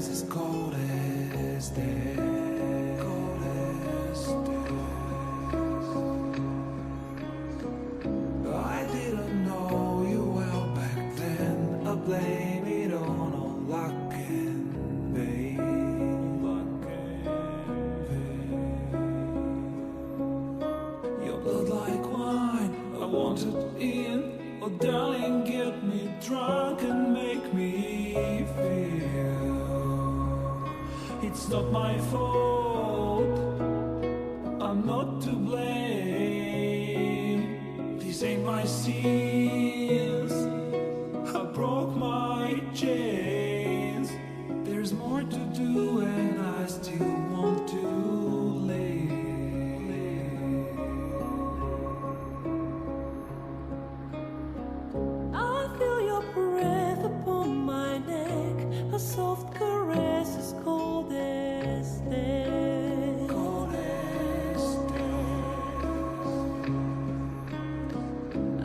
as cold as death. Cold as death. I didn't know you well back then. I blame it on all luck and vain. Luck and vain. Your blood like wine, I want it in. Oh darling, get me drunk and make me feel it's not my fault, I'm not to blame. These ain't my sins, I broke my chains. There's more to do and I still want to live. Soft caress as cold as death. Cold as death.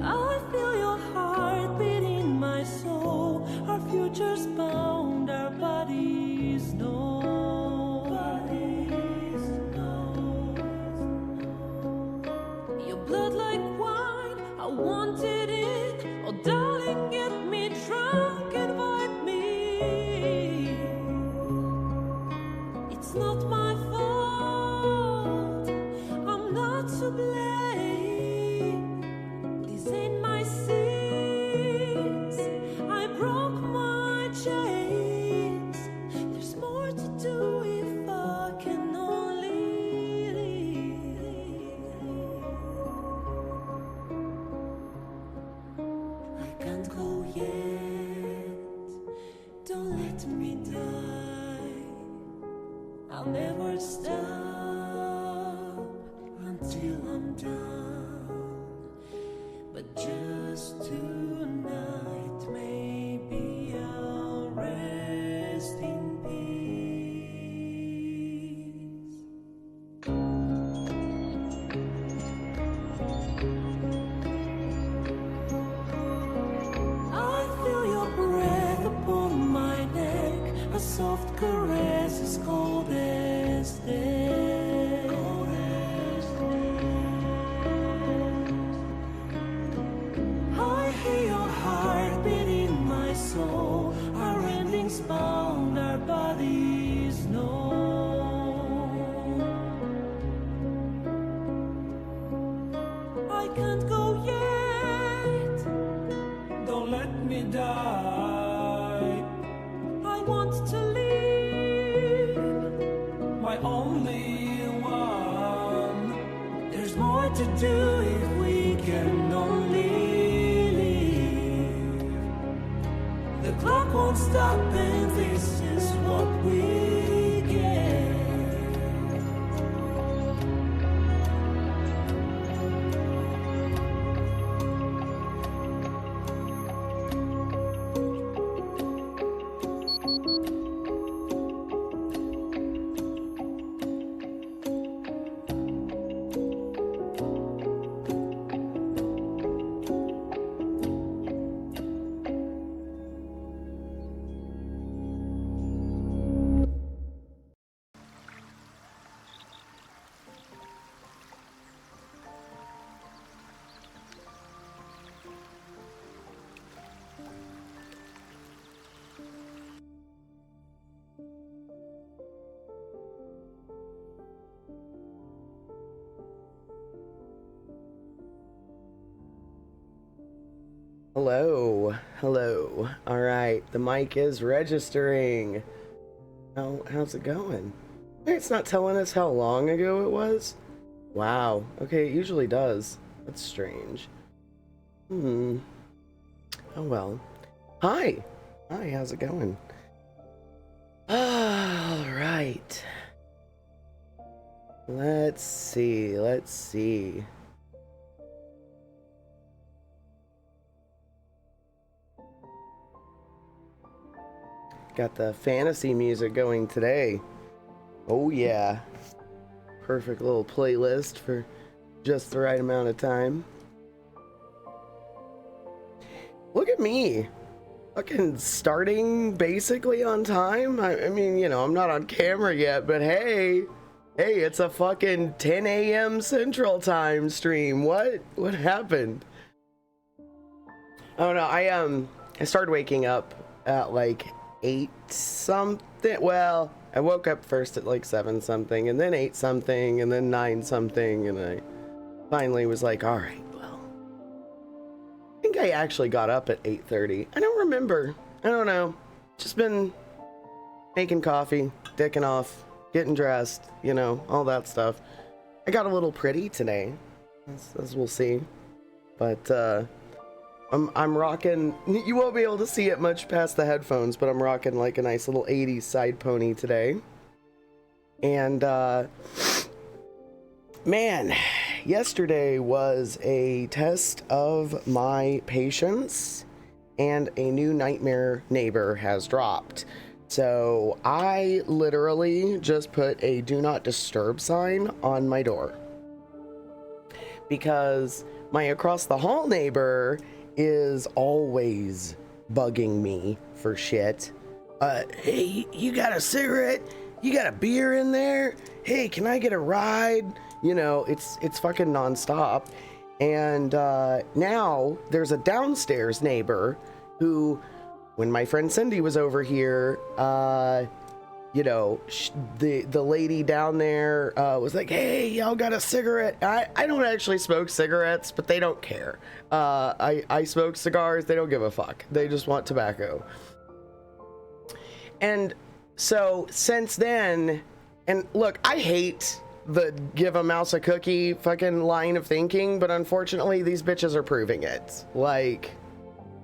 I feel your heart beat in my soul. Our futures bound, our bodies know. Your blood like wine, I want it in. Oh darling, get me drunk and wipe me. It's not my fault, I'm not to blame. These ain't my sins, I broke my chains. There's more to do if I can only leave. I can't go yet, don't let me die. I'll never stop until I'm done. But just tonight, maybe I'll rest in peace. I feel your breath upon my neck, a soft caress as cold as death. Cold as death. I hear your heart beat in my soul. Our endings bound, our bodies know. I can't go yet, Don't let me die. I want to live. My only one. There's more to do if we can only live. The clock won't stop and this is what we get. Hello, hello. All right, the mic is registering. How's it going? It's not telling us how long ago it was. Wow. Okay, it usually does. That's strange. Oh well. Hi. Hi, how's it going? All right. Let's see. Got the fantasy music going today. Oh yeah. Perfect little playlist for just the right amount of time. Look at me. fucking starting basically on time. I mean, you know, I'm not on camera yet, but hey, it's a fucking 10 a.m. Central Time stream. What happened? Oh no, I started waking up at like 8 something. Well, I woke up first at like 7 something, and then 8 something, and then 9 something, and I finally was like, all right, well, I think I actually got up at 8:30. I don't remember. I don't know. Just been making coffee, dicking off, getting dressed, you know, all that stuff. I got a little pretty today, as we'll see. But, I'm rocking, you won't be able to see it much past the headphones, but I'm rocking like a nice little 80s side pony today. And, man, yesterday was a test of my patience, and a new nightmare neighbor has dropped. So I literally just put a do not disturb sign on my door, because my across the hall neighbor is always bugging me for shit. Hey, you got a cigarette? You got a beer in there? Hey, can I get a ride? You know, it's fucking nonstop. And now there's a downstairs neighbor who, when my friend Cindy was over here, you know, the lady down there was like, hey, y'all got a cigarette? I don't actually smoke cigarettes, but they don't care. I smoke cigars. They don't give a fuck. They just want tobacco. And so since then, and look, I hate the give a mouse a cookie fucking line of thinking, but unfortunately these bitches are proving it. Like,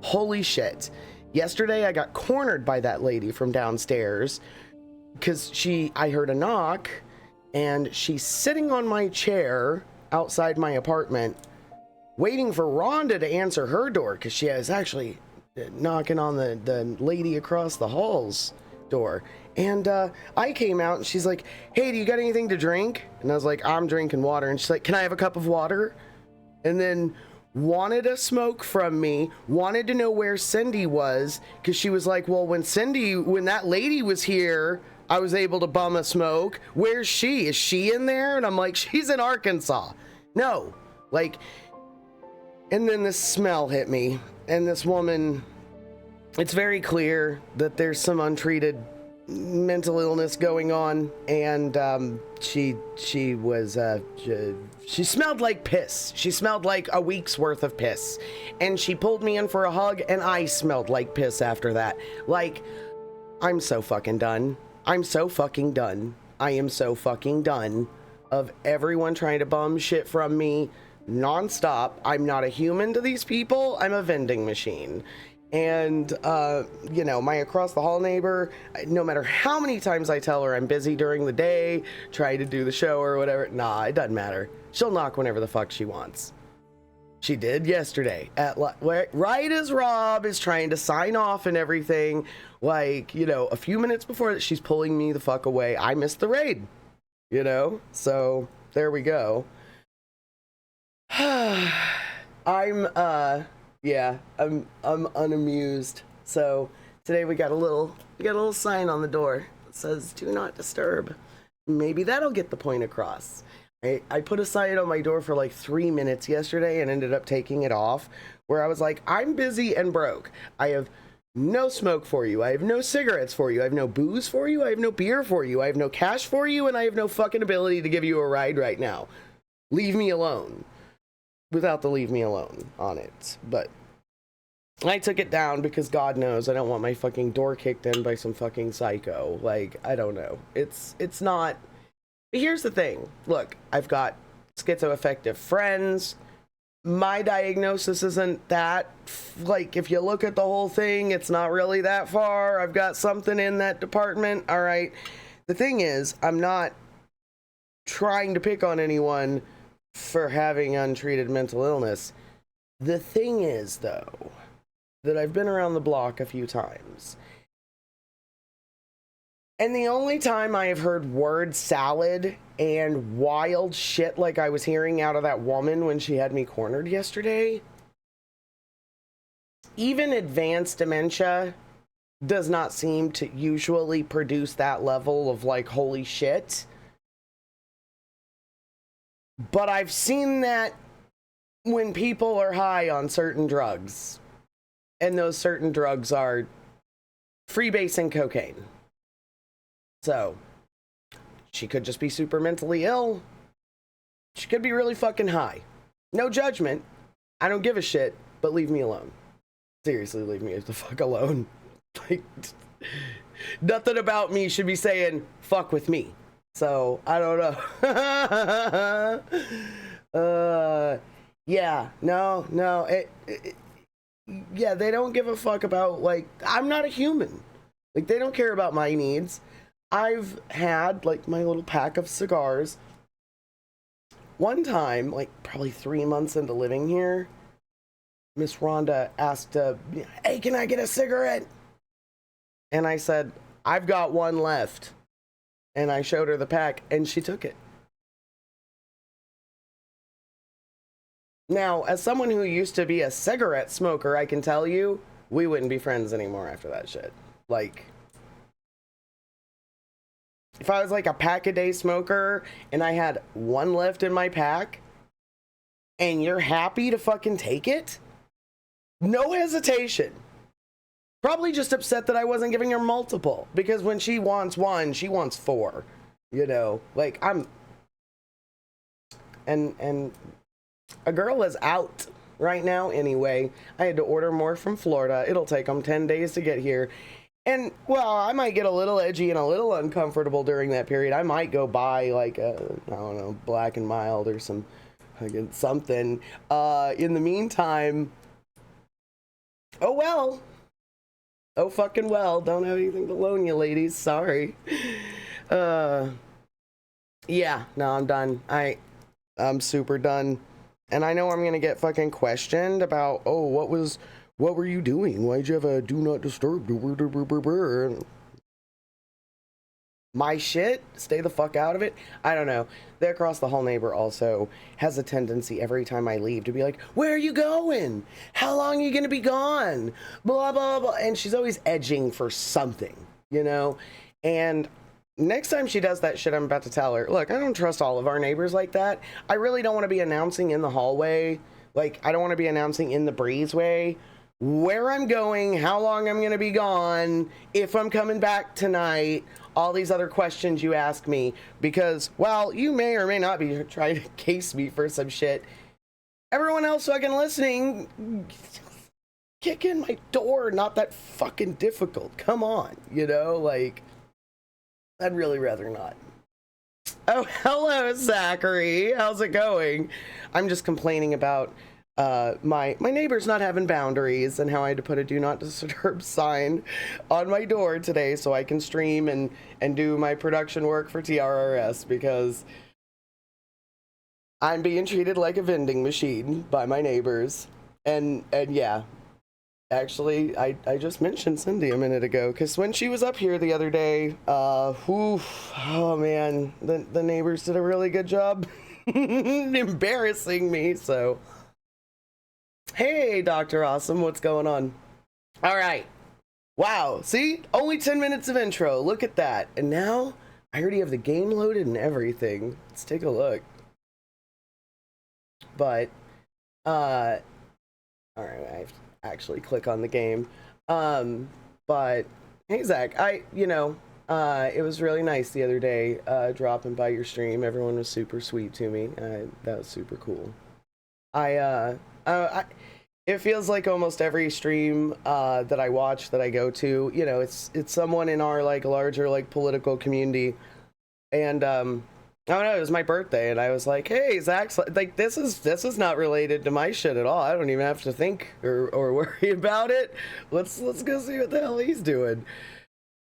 holy shit. Yesterday I got cornered by that lady from downstairs, because I heard a knock, and she's sitting on my chair outside my apartment waiting for Rhonda to answer her door, because she is actually knocking on the lady across the hall's door. And I came out, and she's like, hey, do you got anything to drink? And I was like, I'm drinking water. And she's like, can I have a cup of water? And then wanted a smoke from me, wanted to know where Cindy was, because she was like, well, when that lady was here, I was able to bum a smoke. Where's she? Is she in there? And I'm like, she's in Arkansas. No. Like, and then this smell hit me, and this woman, it's very clear that there's some untreated mental illness going on, and she smelled like piss. She smelled like a week's worth of piss, and she pulled me in for a hug, and I smelled like piss after that. Like, I'm so fucking done. I'm so fucking done. I am so fucking done of everyone trying to bum shit from me nonstop. I'm not a human to these people. I'm a vending machine. And, you know, my across the hall neighbor, no matter how many times I tell her I'm busy during the day, try to do the show or whatever, nah, it doesn't matter. She'll knock whenever the fuck she wants. She did yesterday at right as Rob is trying to sign off and everything, like, you know, a few minutes before that, she's pulling me the fuck away. I missed the raid, you know? So there we go. I'm unamused. So today we got a little sign on the door that says do not disturb. Maybe that'll get the point across. I put a sign on my door for like 3 minutes yesterday and ended up taking it off, where I was like, I'm busy and broke. I have no smoke for you. I have no cigarettes for you. I have no booze for you. I have no beer for you. I have no cash for you, and I have no fucking ability to give you a ride right now. Leave me alone. Without the leave me alone on it. But I took it down because God knows I don't want my fucking door kicked in by some fucking psycho. Like, I don't know. It's not. But here's the thing. Look, I've got schizoaffective friends. My diagnosis isn't that, like, if you look at the whole thing, it's not really that far. I've got something in that department. All right. The thing is, I'm not trying to pick on anyone for having untreated mental illness. The thing is, though, that I've been around the block a few times, and the only time I have heard word salad and wild shit like I was hearing out of that woman when she had me cornered yesterday even advanced dementia does not seem to usually produce that level of like, holy shit. But I've seen that when people are high on certain drugs, and those certain drugs are freebasing cocaine. So she could just be super mentally ill. She could be really fucking high. No judgment. I don't give a shit, but leave me alone. Seriously, leave me the fuck alone. Like, nothing about me should be saying fuck with me. So I don't know. Yeah, no. Yeah, they don't give a fuck about, like, I'm not a human. Like, they don't care about my needs. I've had, like, my little pack of cigars. One time, like, probably 3 months into living here, Miss Rhonda asked, hey, can I get a cigarette? And I said, I've got one left. And I showed her the pack, and she took it. Now, as someone who used to be a cigarette smoker, I can tell you, we wouldn't be friends anymore after that shit. Like, if I was like a pack-a-day smoker, and I had one left in my pack, and you're happy to fucking take it, no hesitation. Probably just upset that I wasn't giving her multiple, because when she wants one, she wants four, you know, like and a girl is out right now anyway. I had to order more from Florida. It'll take them 10 days to get here. And, well, I might get a little edgy and a little uncomfortable during that period. I might go buy, like, I don't know, Black and Mild or some something. In the meantime, oh, well. Oh, fucking well. Don't have anything to loan you, ladies. Sorry. Yeah, no, I'm done. I'm super done. And I know I'm gonna get fucking questioned about, oh, what were you doing? Why'd you have a do not disturb? My shit? Stay the fuck out of it? I don't know. The across the hall neighbor also has a tendency every time I leave to be like, where are you going? How long are you gonna be gone? Blah, blah, blah. And she's always edging for something, you know? And next time she does that shit, I'm about to tell her, look, I don't trust all of our neighbors like that. I really don't want to be announcing in the hallway. Like, I don't want to be announcing in the breezeway where I'm going, how long I'm going to be gone, if I'm coming back tonight, all these other questions you ask me. Because, while you may or may not be trying to case me for some shit, everyone else fucking listening, kick in my door, not that fucking difficult. Come on, you know, like, I'd really rather not. Oh, hello, Zachary. How's it going? I'm just complaining about my neighbors not having boundaries and how I had to put a do not disturb sign on my door today so I can stream and do my production work for TRRS, because I'm being treated like a vending machine by my neighbors. And yeah. Actually, I just mentioned Cindy a minute ago, because when she was up here the other day, oh man, the neighbors did a really good job embarrassing me, so. Hey, Dr. Awesome, what's going on? All right. Wow, see? Only 10 minutes of intro, look at that. And now, I already have the game loaded and everything. Let's take a look. But, all right, I have to actually click on the game. But hey, Zach, it was really nice the other day dropping by your stream. Everyone was super sweet to me. That was super cool. It feels like almost every stream that I watch, that I go to, you know, it's someone in our like larger like political community. And I don't know, it was my birthday, and I was like, hey, Zach's like, this is not related to my shit at all. I don't even have to think or worry about it. Let's go see what the hell he's doing.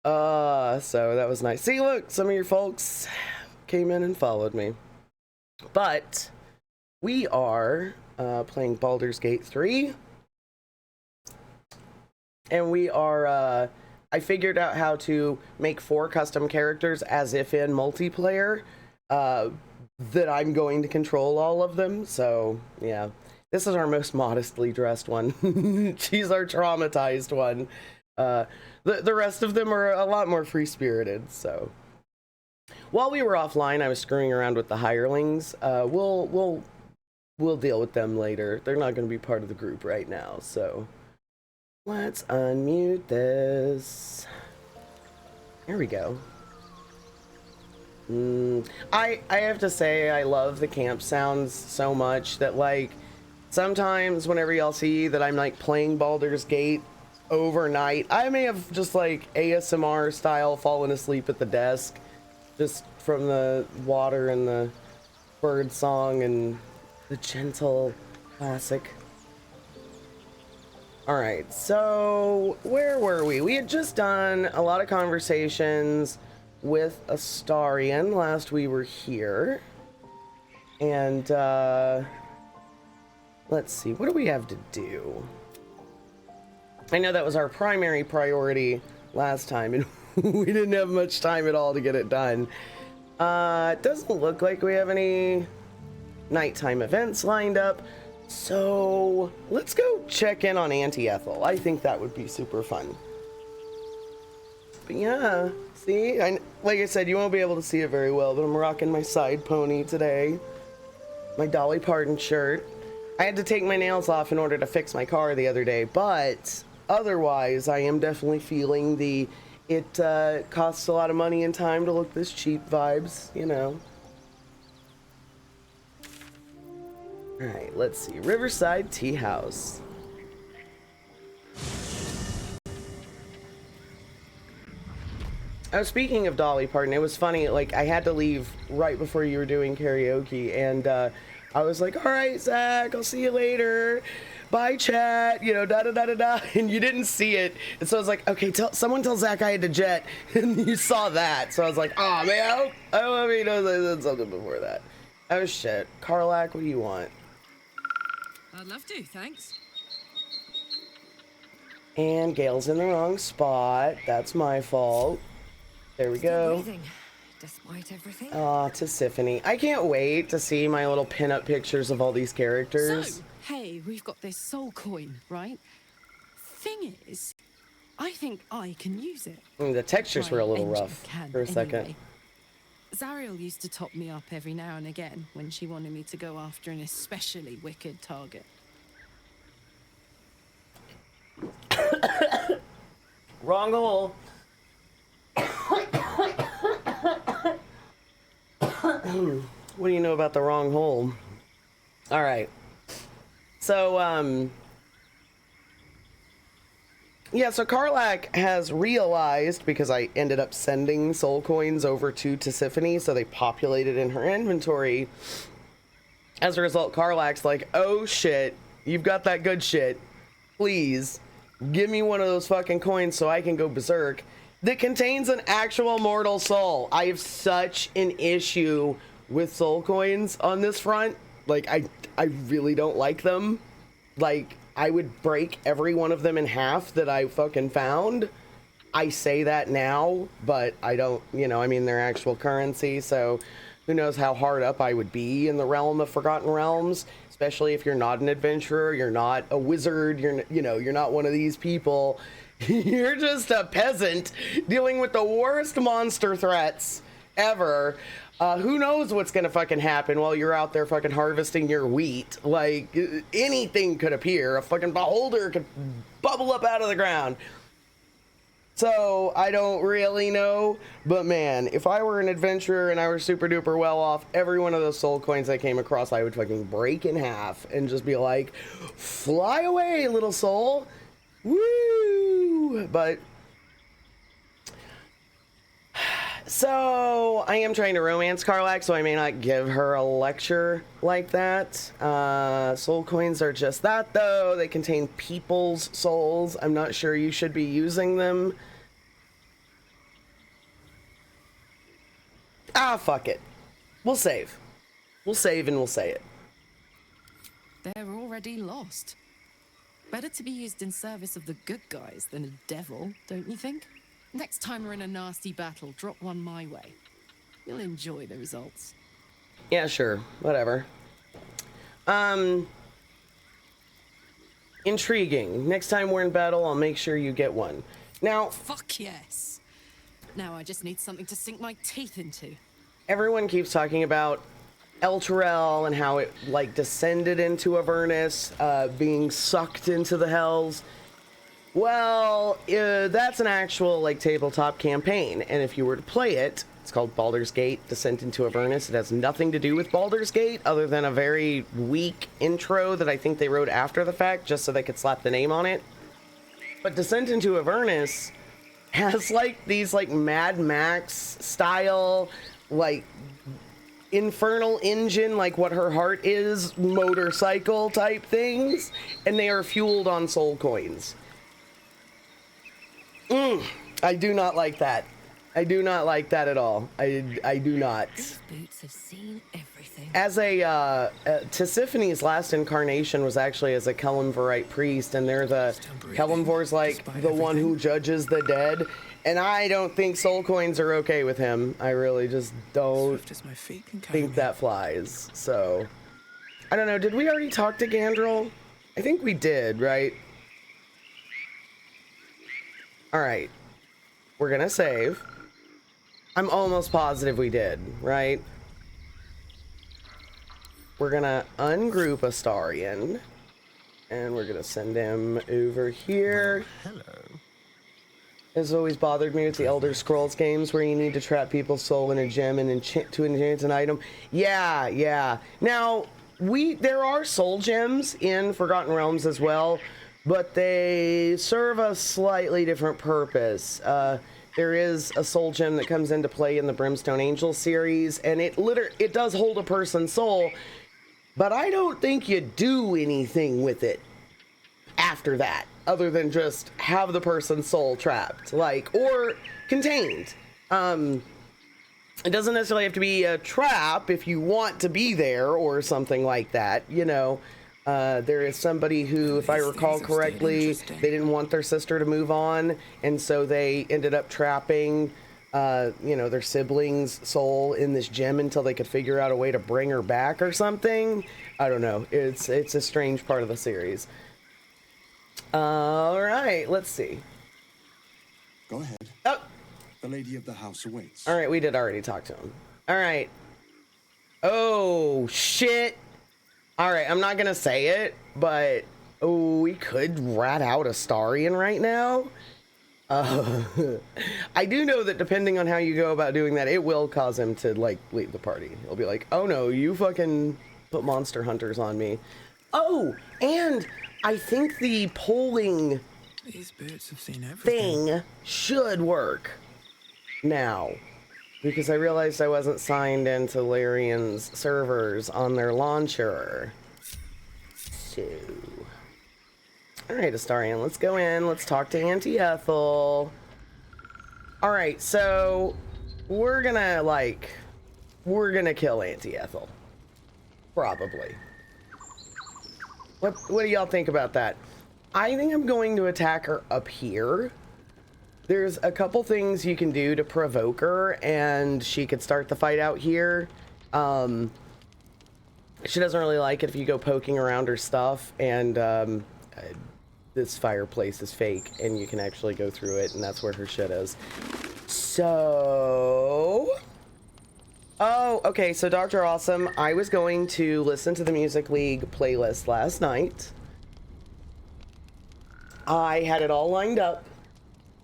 So that was nice. See, look, some of your folks came in and followed me. But we are playing Baldur's Gate 3. And we are, I figured out how to make 4 custom characters as if in multiplayer. That I'm going to control all of them, so yeah. This is our most modestly dressed one. She's our traumatized one. The rest of them are a lot more free-spirited, so. While we were offline, I was screwing around with the hirelings. We'll deal with them later. They're not going to be part of the group right now, so. Let's unmute this. There we go. I have to say, I love the camp sounds so much that, like, sometimes whenever y'all see that I'm, like, playing Baldur's Gate overnight, I may have just, like, ASMR style fallen asleep at the desk just from the water and the bird song and the gentle classic. All right, so where were we? We had just done a lot of conversations with Astarion last we were here. And let's see, what do we have to do? I know that was our primary priority last time, and we didn't have much time at all to get it done. It doesn't look like we have any nighttime events lined up. So let's go check in on Auntie Ethel. I think that would be super fun. But yeah, see, like I said, you won't be able to see it very well, but I'm rocking my side pony today. My Dolly Parton shirt. I had to take my nails off in order to fix my car the other day, but otherwise I am definitely feeling the, it costs a lot of money and time to look this cheap vibes, you know. All right, let's see. Riverside Tea House. Oh, speaking of Dolly Parton, it was funny, like, I had to leave right before you were doing karaoke, and I was like, all right, Zach, I'll see you later. Bye, chat, you know, da-da-da-da-da, and you didn't see it. And so I was like, okay, someone tell Zach I had to jet, and you saw that. So I was like, oh, man, I hope he knows I said something before that. Oh, shit. Karlak, what do you want? I'd love to, thanks. And Gail's in the wrong spot. That's my fault. There we go. Breathing, despite everything. Aw, to Tiffany. I can't wait to see my little pin-up pictures of all these characters. So, hey, we've got this soul coin, right? Thing is, I think I can use it. The textures were a little My engine rough can, for a second. anyway. Zariel used to top me up every now and again when she wanted me to go after an especially wicked target. Wrong hole. What do you know about the wrong hole? All right. So, yeah, so Karlak has realized, because I ended up sending soul coins over to Tiffany, so they populated in her inventory. As a result, Karlak's like, oh shit, you've got that good shit. Please, give me one of those fucking coins so I can go berserk. That contains an actual mortal soul. I have such an issue with soul coins on this front. Like, I really don't like them. Like, I would break every one of them in half that I fucking found. I say that now, but I don't, you know, I mean, they're actual currency, so who knows how hard up I would be in the realm of Forgotten Realms, especially if you're not an adventurer, you're not a wizard, you're not one of these people. You're just a peasant dealing with the worst monster threats ever. Who knows what's gonna fucking happen while you're out there fucking harvesting your wheat? Like, anything could appear. A fucking beholder could bubble up out of the ground. So, I don't really know, but man, if I were an adventurer and I were super duper well off, every one of those soul coins I came across, I would fucking break in half and just be like, fly away, little soul. Woo! But so I am trying to romance Karlak, so I may not give her a lecture like that. Soul coins are just that, though. They contain people's souls. I'm not sure you should be using them. Ah, fuck it. We'll save. We'll save and we'll say it. They're already lost. Better to be used in service of the good guys than a devil, don't you think? Next time we're in a nasty battle, drop one my way. You'll enjoy the results. Yeah, sure. Whatever. Intriguing. Next time we're in battle, I'll make sure you get one. Now, Fuck yes. Now I just need something to sink my teeth into. everyone keeps talking about El Terrell and how it like descended into Avernus, being sucked into the hells. Well, that's an actual like tabletop campaign, and if you were to play it, it's called Baldur's Gate: Descent into Avernus. It has nothing to do with Baldur's Gate other than a very weak intro that I think they wrote after the fact just so they could slap the name on it. But Descent into Avernus has like these like Mad Max style like infernal engine, like what her heart is, motorcycle type things, and they are fueled on soul coins. I do not like that. I do not like that at all. I do not. These boots have seen everything. As Tisiphone's last incarnation was actually as a Kelemvorite priest, and they're the Kelemvor's like the one who judges the dead, and I don't think soul coins are okay with him. I really just don't think that flies. So I don't know. Did we already talk to Gandrel? I think we did, right? All right. We're gonna save. I'm almost positive we did, right? We're gonna ungroup Astarion, and we're gonna send him over here. Hello. It's always bothered me with the Elder Scrolls games where you need to trap people's soul in a gem and to enchant an item. Yeah. Now, there are soul gems in Forgotten Realms as well, but they serve a slightly different purpose. There is a soul gem that comes into play in the Brimstone Angel series, and it does hold a person's soul, but I don't think you do anything with it after that, other than just have the person's soul trapped, or contained. It doesn't necessarily have to be a trap if you want to be there or something like that, you know. There is somebody who, if I recall correctly, they didn't want their sister to move on, and so they ended up trapping, their sibling's soul in this gem until they could figure out a way to bring her back or something. I don't know. It's a strange part of the series. All right, let's see. Go ahead. Oh, The lady of the house awaits. all right, we did already talk to him. All right. Oh, shit. All right, I'm not going to say it, but we could rat out Astarion right now. I do know that depending on how you go about doing that, it will cause him to, leave the party. He'll be like, oh no, you fucking put monster hunters on me. Oh, and I think the polling These boots have seen everything. thing should work now, because I realized I wasn't signed into Larian's servers on their launcher. So, all right, Astarion, let's go in. Let's talk to Auntie Ethel. All right, so we're gonna kill Auntie Ethel, probably. What do y'all think about that? I think I'm going to attack her up here. There's a couple things you can do to provoke her, and she could start the fight out here. She doesn't really like it if you go poking around her stuff, and this fireplace is fake, and you can actually go through it, and that's where her shit is. So... Oh, okay, so Dr. Awesome, I was going to listen to the Music League playlist last night. I had it all lined up,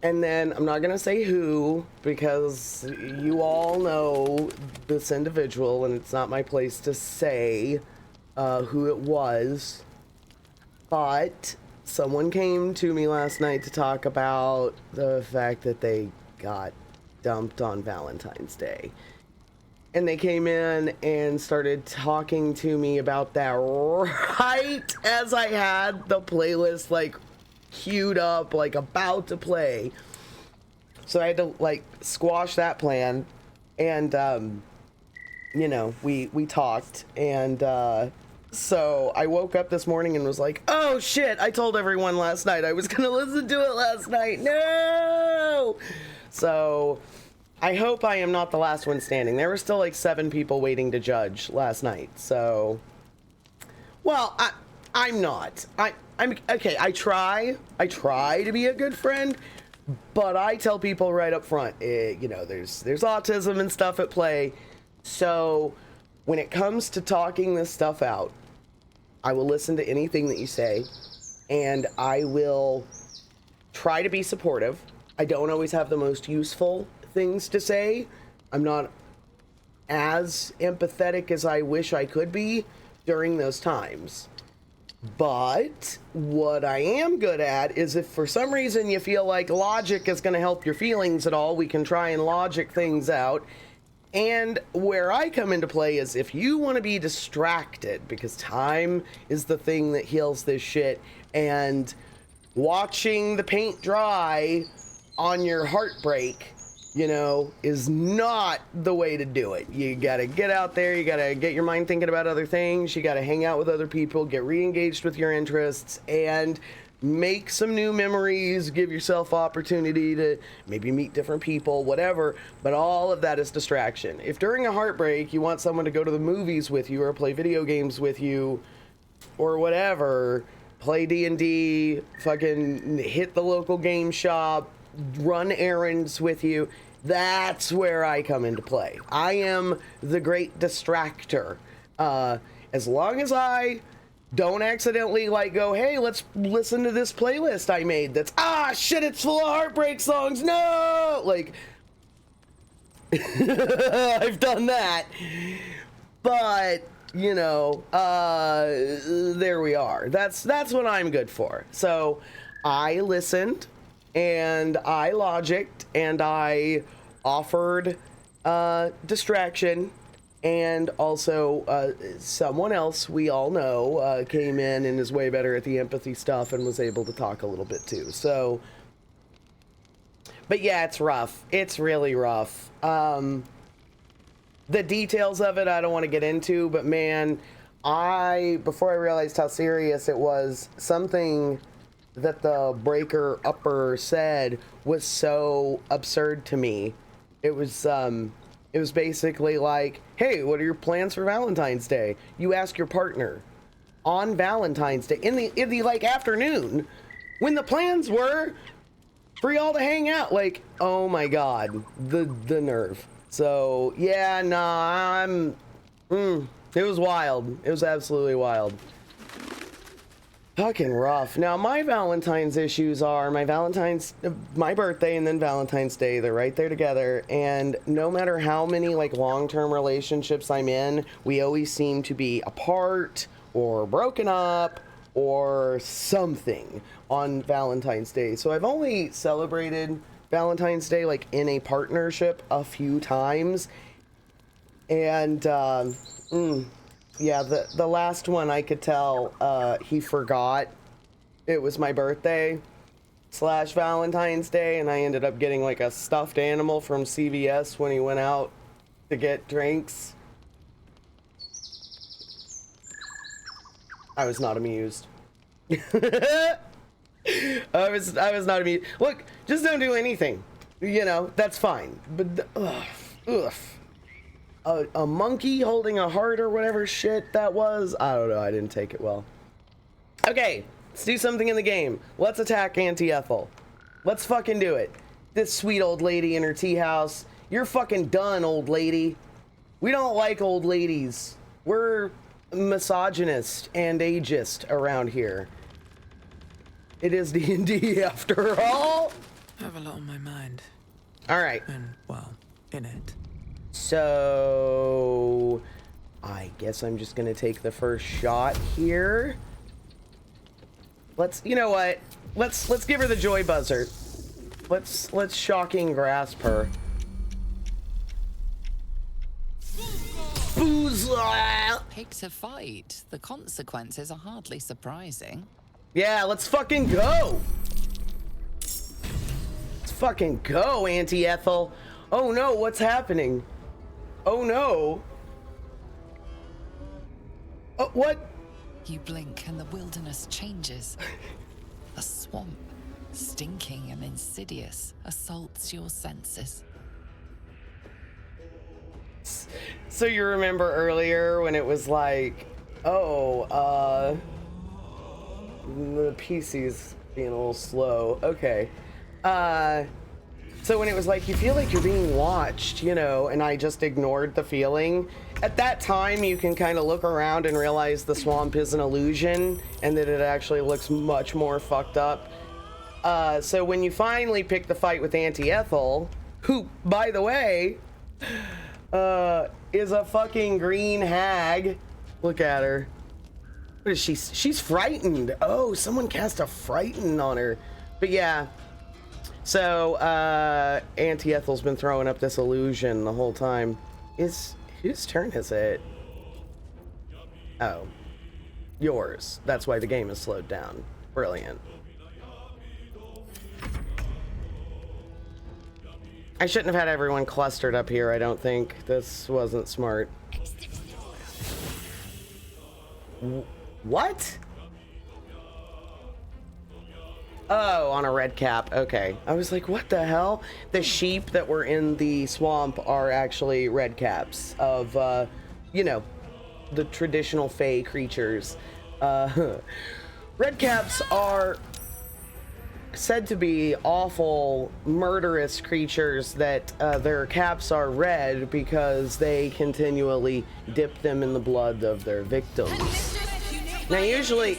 and then I'm not gonna say who, because you all know this individual, and it's not my place to say who it was, but someone came to me last night to talk about the fact that they got dumped on Valentine's Day. And they came in and started talking to me about that right as I had the playlist queued up, about to play. So I had to squash that plan, and we talked, and so I woke up this morning and was like, oh shit, I told everyone last night I was gonna listen to it last night. No! So I hope I am not the last one standing. There were still 7 people waiting to judge last night. So, well, I'm not. okay. I try to be a good friend, but I tell people right up front, you know, there's autism and stuff at play. So when it comes to talking this stuff out, I will listen to anything that you say, and I will try to be supportive. I don't always have the most useful things to say. I'm not as empathetic as I wish I could be during those times. But what I am good at is, if for some reason you feel like logic is going to help your feelings at all, we can try and logic things out. And where I come into play is if you want to be distracted, because time is the thing that heals this shit, and watching the paint dry on your heartbreak, you know, is not the way to do it. You gotta get out there, you gotta get your mind thinking about other things, you gotta hang out with other people, get re-engaged with your interests, and make some new memories, give yourself opportunity to maybe meet different people, whatever, but all of that is distraction. If during a heartbreak you want someone to go to the movies with you or play video games with you or whatever, play D&D, fucking hit the local game shop, run errands with you, that's where I come into play. I am the great distractor. As long as I don't accidentally like go, hey, let's listen to this playlist I made that's, shit, it's full of heartbreak songs, no! Like, I've done that. But, you know, there we are. That's what I'm good for. So, I listened, and I logicked, and I offered distraction, and also someone else we all know came in and is way better at the empathy stuff and was able to talk a little bit too. So, but yeah, it's rough. It's really rough. The details of it I don't want to get into, but man, before I realized how serious it was, something that the breaker upper said was so absurd to me. It was basically like, hey, what are your plans for Valentine's Day? You ask your partner on Valentine's Day in the like afternoon when the plans were for y'all to hang out. Like, oh my God, the nerve. So yeah, it was wild. It was absolutely wild. Fucking rough. Now, my Valentine's issues are my birthday and then Valentine's Day. They're right there together. And no matter how many like long-term relationships I'm in, we always seem to be apart or broken up or something on Valentine's Day. So I've only celebrated Valentine's Day like in a partnership a few times. And, yeah, the last one I could tell he forgot it was my birthday / Valentine's Day, and I ended up getting like a stuffed animal from CVS when he went out to get drinks. I was not amused. I was not amused. Look, just don't do anything. You know, that's fine. But ugh. A monkey holding a heart or whatever shit that was. I don't know. I didn't take it well. Okay, let's do something in the game. Let's attack Auntie Ethel. Let's fucking do it. This sweet old lady in her tea house. You're fucking done, old lady. We don't like old ladies. We're misogynist and ageist around here. It is D&D after all. I have a lot on my mind. All right. And, well, in it. So I guess I'm just gonna take the first shot here. You know what? Let's give her the joy buzzer. Let's shocking grasp her. Pick to fight. The consequences are hardly surprising. Yeah, let's fucking go. Let's fucking go, Auntie Ethel. Oh no, what's happening? Oh no. Oh, what? You blink and the wilderness changes. A swamp, stinking and insidious, assaults your senses. So you remember earlier when it was like, oh, The PC's being a little slow. Okay. So when it was like, you feel like you're being watched, you know, and I just ignored the feeling. At that time, you can kind of look around and realize the swamp is an illusion and that it actually looks much more fucked up. So when you finally pick the fight with Auntie Ethel, who, by the way, is a fucking green hag. Look at her. What is she? She's frightened. Oh, someone cast a frighten on her. But yeah. So, Auntie Ethel's been throwing up this illusion the whole time. Whose turn is it? Oh. Yours. That's why the game is slowed down. Brilliant. I shouldn't have had everyone clustered up here, I don't think. This wasn't smart. What? Oh, on a red cap. Okay. I was like, what the hell? The sheep that were in the swamp are actually red caps of, you know, the traditional fae creatures. Red caps are said to be awful, murderous creatures that their caps are red because they continually dip them in the blood of their victims. Now, usually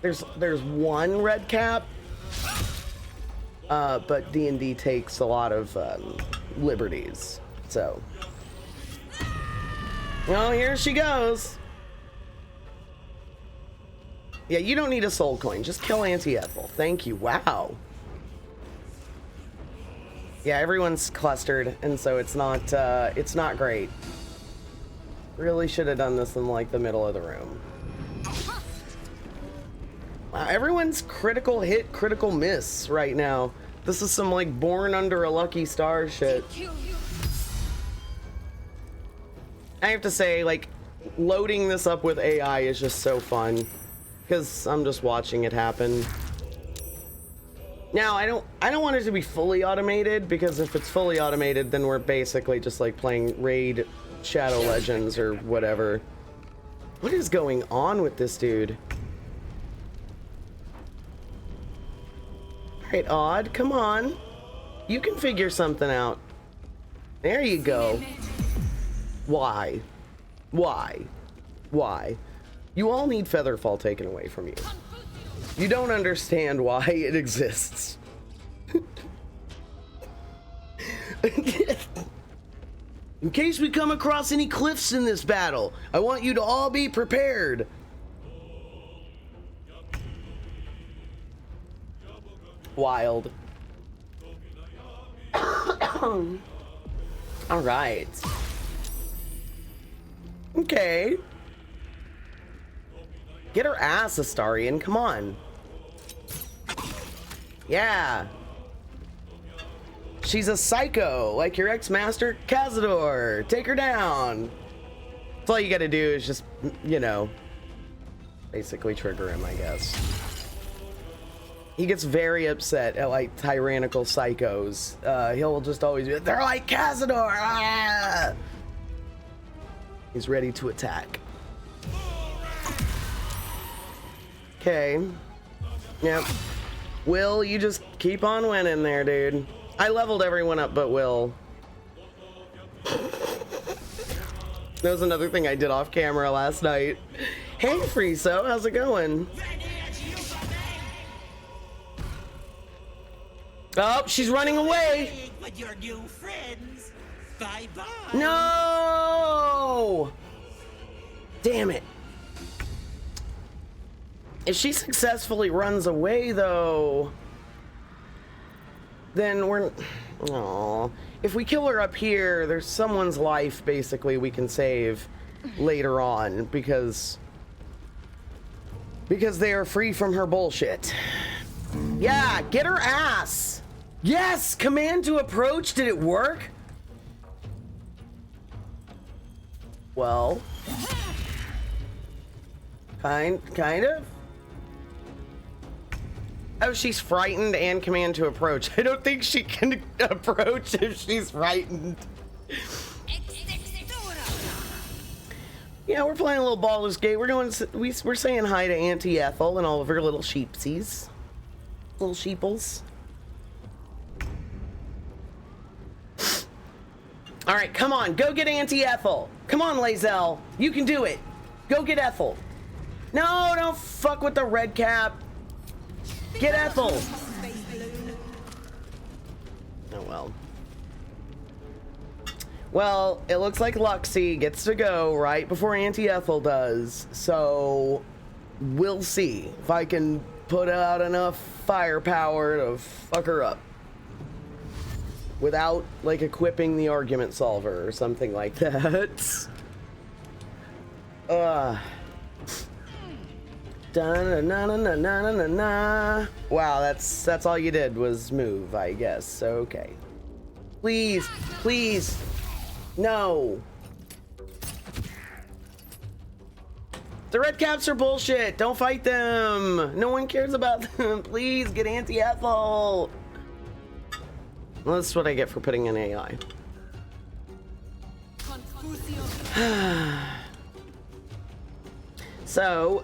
there's one red cap, but D&D takes a lot of liberties. So, well, here she goes. Yeah, you don't need a soul coin. Just kill Auntie Ethel. Thank you. Wow. Yeah, everyone's clustered, and so it's not great. Really should have done this in like the middle of the room. Wow, everyone's critical hit, critical miss right now. This is some like born under a lucky star shit. I have to say, like, loading this up with AI is just so fun because I'm just watching it happen. Now, I don't want it to be fully automated, because if it's fully automated, then we're basically just like playing Raid Shadow Legends or whatever. What is going on with this dude? Alright, Odd, come on. You can figure something out. There you go. Why? Why? Why? You all need Featherfall taken away from you. You don't understand why it exists. In case we come across any cliffs in this battle, I want you to all be prepared. Wild. All right. Okay. Get her ass, Astarion. Come on. Yeah. She's a psycho, like your ex-master, Cazador. Take her down. That's all you gotta do is just, you know, basically trigger him, I guess. He gets very upset at, like, tyrannical psychos. He'll just always be, they're like Cazador! Ah! He's ready to attack. Okay. Yep. Will, you just keep on winning there, dude. I leveled everyone up but Will. That was another thing I did off camera last night. Hey, Friso, how's it going? Oh, she's running away. With your new friends. Bye-bye. No! Damn it. If she successfully runs away, though, then we're... Aww. If we kill her up here, there's someone's life, basically, we can save later on, because they are free from her bullshit. Yeah, get her ass! Yes! Command to approach, did it work? Well... Kind of? Oh, she's frightened and command to approach. I don't think she can approach if she's frightened. Yeah, we're playing a little Baldur's Gate. We're saying hi to Auntie Ethel and all of her little sheepsies. Little sheeples. All right, come on. Go get Auntie Ethel. Come on, Lae'zel. You can do it. Go get Ethel. No, don't fuck with the red cap. Get Ethel. Oh, well. Well, it looks like Luxie gets to go right before Auntie Ethel does. So, we'll see if I can put out enough firepower to fuck her up. Without, like, equipping the argument solver or something like that. Da-na-na-na-na-na-na-na. Wow, that's all you did was move, I guess. Okay. Please, please. No. The red caps are bullshit. Don't fight them. No one cares about them. Please get Auntie Ethel. Well, that's what I get for putting in AI. So,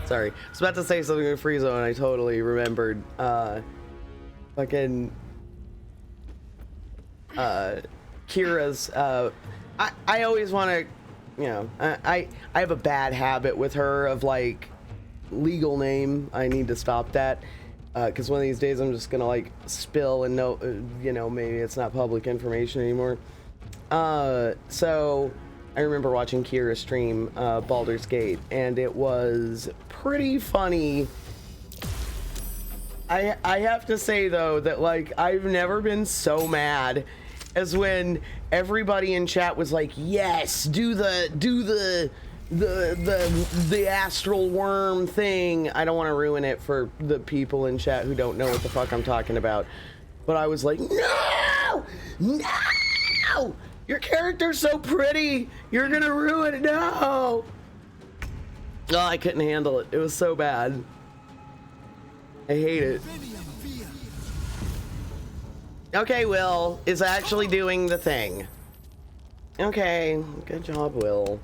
sorry. I was about to say something in Free Zone and I totally remembered. Fucking Kira's I always want to, you know, I have a bad habit with her of like legal name. I need to stop that because one of these days I'm just gonna like spill and know, you know, maybe it's not public information anymore. So I remember watching Kira stream Baldur's Gate and it was pretty funny. I have to say though that like I've never been so mad as when everybody in chat was like, yes, do the astral worm thing. I don't want to ruin it for the people in chat who don't know what the fuck I'm talking about, but I was like, no, your character's so pretty, you're gonna ruin it. No. Oh, I couldn't handle it. It was so bad. I hate it. Okay, Will is actually doing the thing. Okay, good job, Will.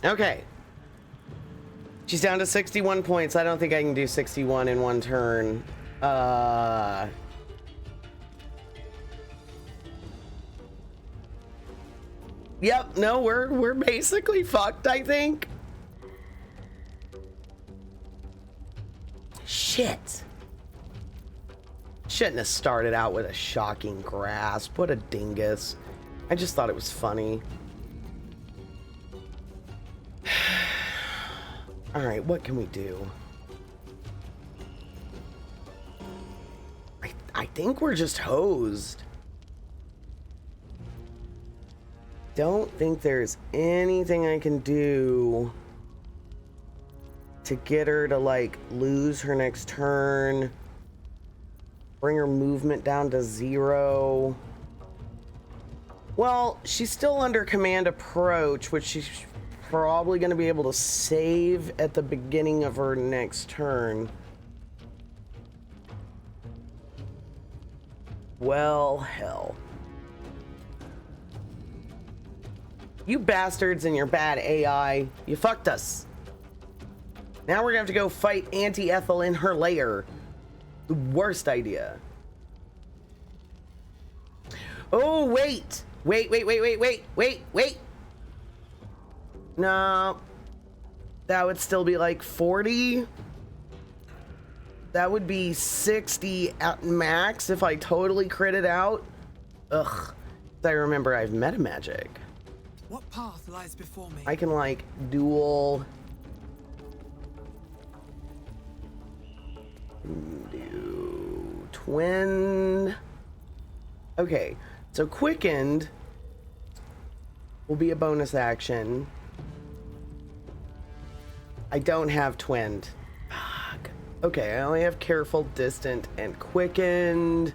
Okay. She's down to 61 points. I don't think I can do 61 in one turn. Yep, no, we're basically fucked, I think. Shit. Shouldn't have started out with a shocking grasp. What a dingus. I just thought it was funny. All right, what can we do? I think we're just hosed. Don't think there's anything I can do to get her to like lose her next turn, bring her movement down to 0. Well, she's still under command approach, which she's probably going to be able to save at the beginning of her next turn. Well, hell. You bastards and your bad AI, you fucked us. Now we're gonna have to go fight Auntie Ethel in her lair. The worst idea. Oh, wait. Wait. No. That would still be like 40. That would be 60 at max if I totally crit it out. Ugh. I remember I have meta magic. What path lies before me? I can like dual do twin. Okay, so quickened will be a bonus action. I don't have twinned. Fuck. Okay, I only have careful, distant, and quickened.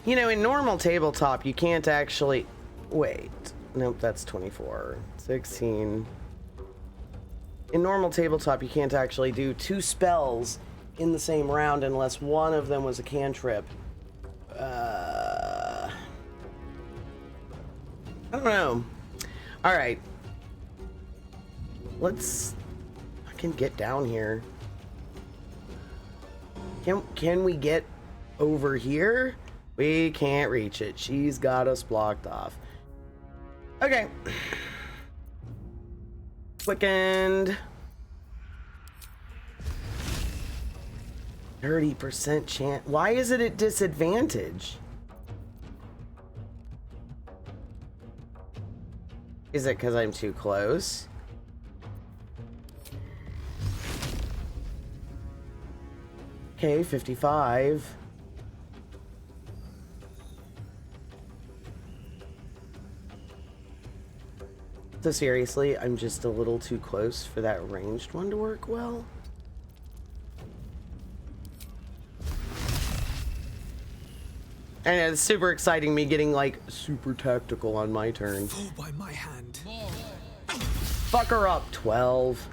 You know, in normal tabletop, you can't actually... Wait. Nope, that's 24. 16. in normal tabletop, you can't actually do 2 spells in the same round unless one of them was a cantrip. I don't know. All right. Let's fucking get down here. Can we get over here? We can't reach it. She's got us blocked off. Okay. Quickened. 30% chance. Why is it at disadvantage? Is it because I'm too close? Okay, 55. So seriously, I'm just a little too close for that ranged one to work well. I know, it's super exciting me getting like super tactical on my turn. Fall by my hand. Fuck her up, 12.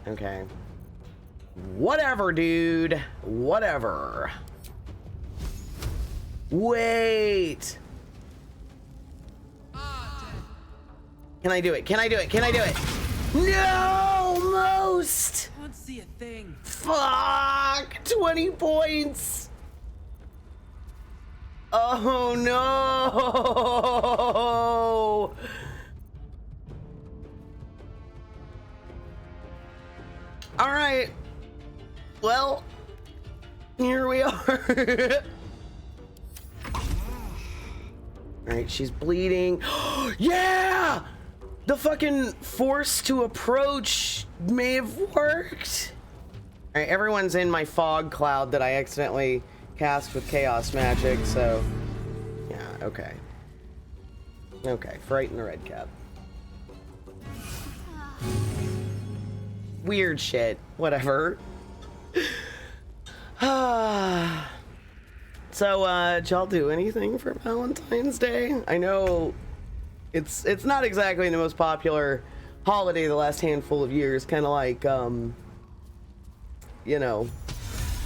Okay. Whatever, dude. Whatever. Wait. Can I do it? Can I do it? Can I do it? No! Most! Can't see a thing. Fuck! 20 points! Oh no! Alright. Well, here we are. Alright, she's bleeding. Yeah! The fucking force to approach may have worked. Alright, everyone's in my fog cloud that I accidentally cast with chaos magic, so yeah, okay. Okay, frighten the red cap. Weird shit, whatever. So, did y'all do anything for Valentine's Day? I know it's not exactly the most popular holiday the last handful of years, kind of like, you know,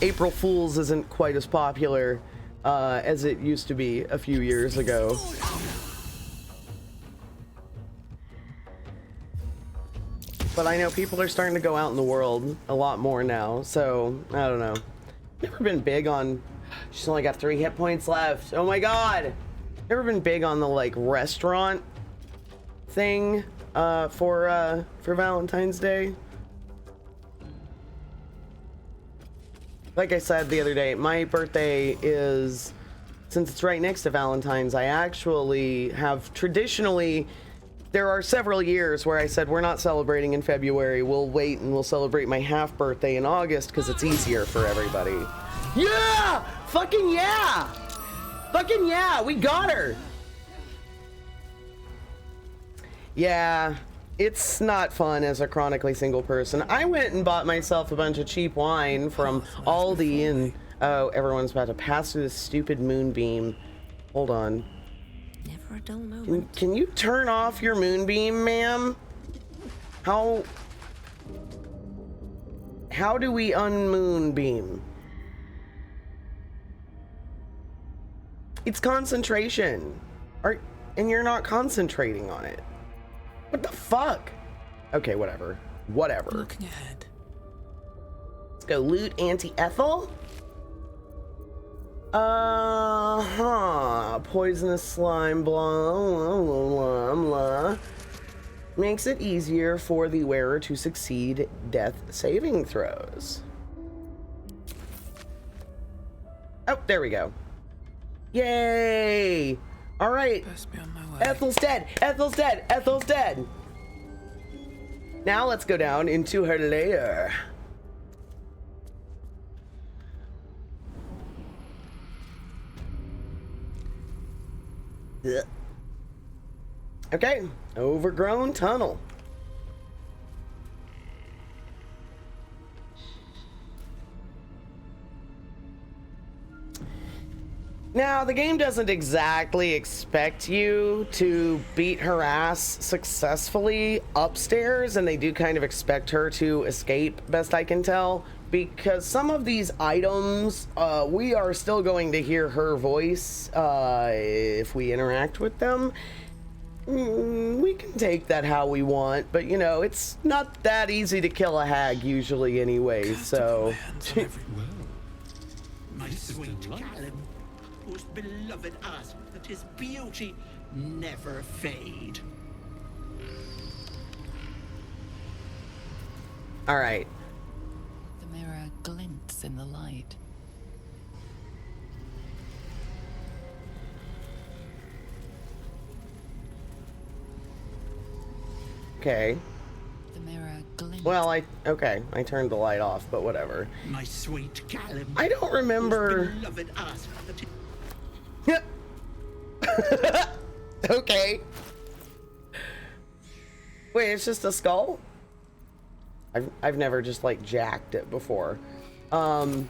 April Fool's isn't quite as popular as it used to be a few years ago. But I know people are starting to go out in the world a lot more now, so I don't know. Never been big on... She's only got 3 hit points left. Oh my god! Never been big on the like restaurant thing for Valentine's Day. Like I said the other day, my birthday is, since it's right next to Valentine's, I actually have traditionally, there are several years where I said we're not celebrating in February, we'll wait and we'll celebrate my half birthday in August because it's easier for everybody. Yeah! Fucking yeah! Fucking yeah! We got her! Yeah, it's not fun as a chronically single person. I went and bought myself a bunch of cheap wine from Aldi and... Oh, everyone's about to pass through this stupid moonbeam. Hold on. Never a dull moment. Can you turn off your moonbeam, ma'am? How do we unmoonbeam? It's concentration. And you're not concentrating on it. What the fuck? Okay, whatever. Whatever. Looking ahead. Let's go loot Auntie Ethel. Poisonous slime, blah, blah, blah, blah. Makes it easier for the wearer to succeed death saving throws. Oh, there we go. Yay! All right. Best be on my way. Ethel's dead. Ethel's dead. Ethel's dead. Now let's go down into her lair. Ugh. Okay, overgrown tunnel. Now, the game doesn't exactly expect you to beat her ass successfully upstairs, and they do kind of expect her to escape, best I can tell, because some of these items, we are still going to hear her voice if we interact with them. We can take that how we want, but you know, it's not that easy to kill a hag usually anyway, so... My sweet Callum, whose beloved asked that his beauty never fade. Alright. The mirror glints in the light. Okay. The mirror glints. Well, I turned the light off, but whatever. My sweet Callum. I don't remember. Whose beloved asked that Okay. Wait, it's just a skull? I've never just like jacked it before. Okay,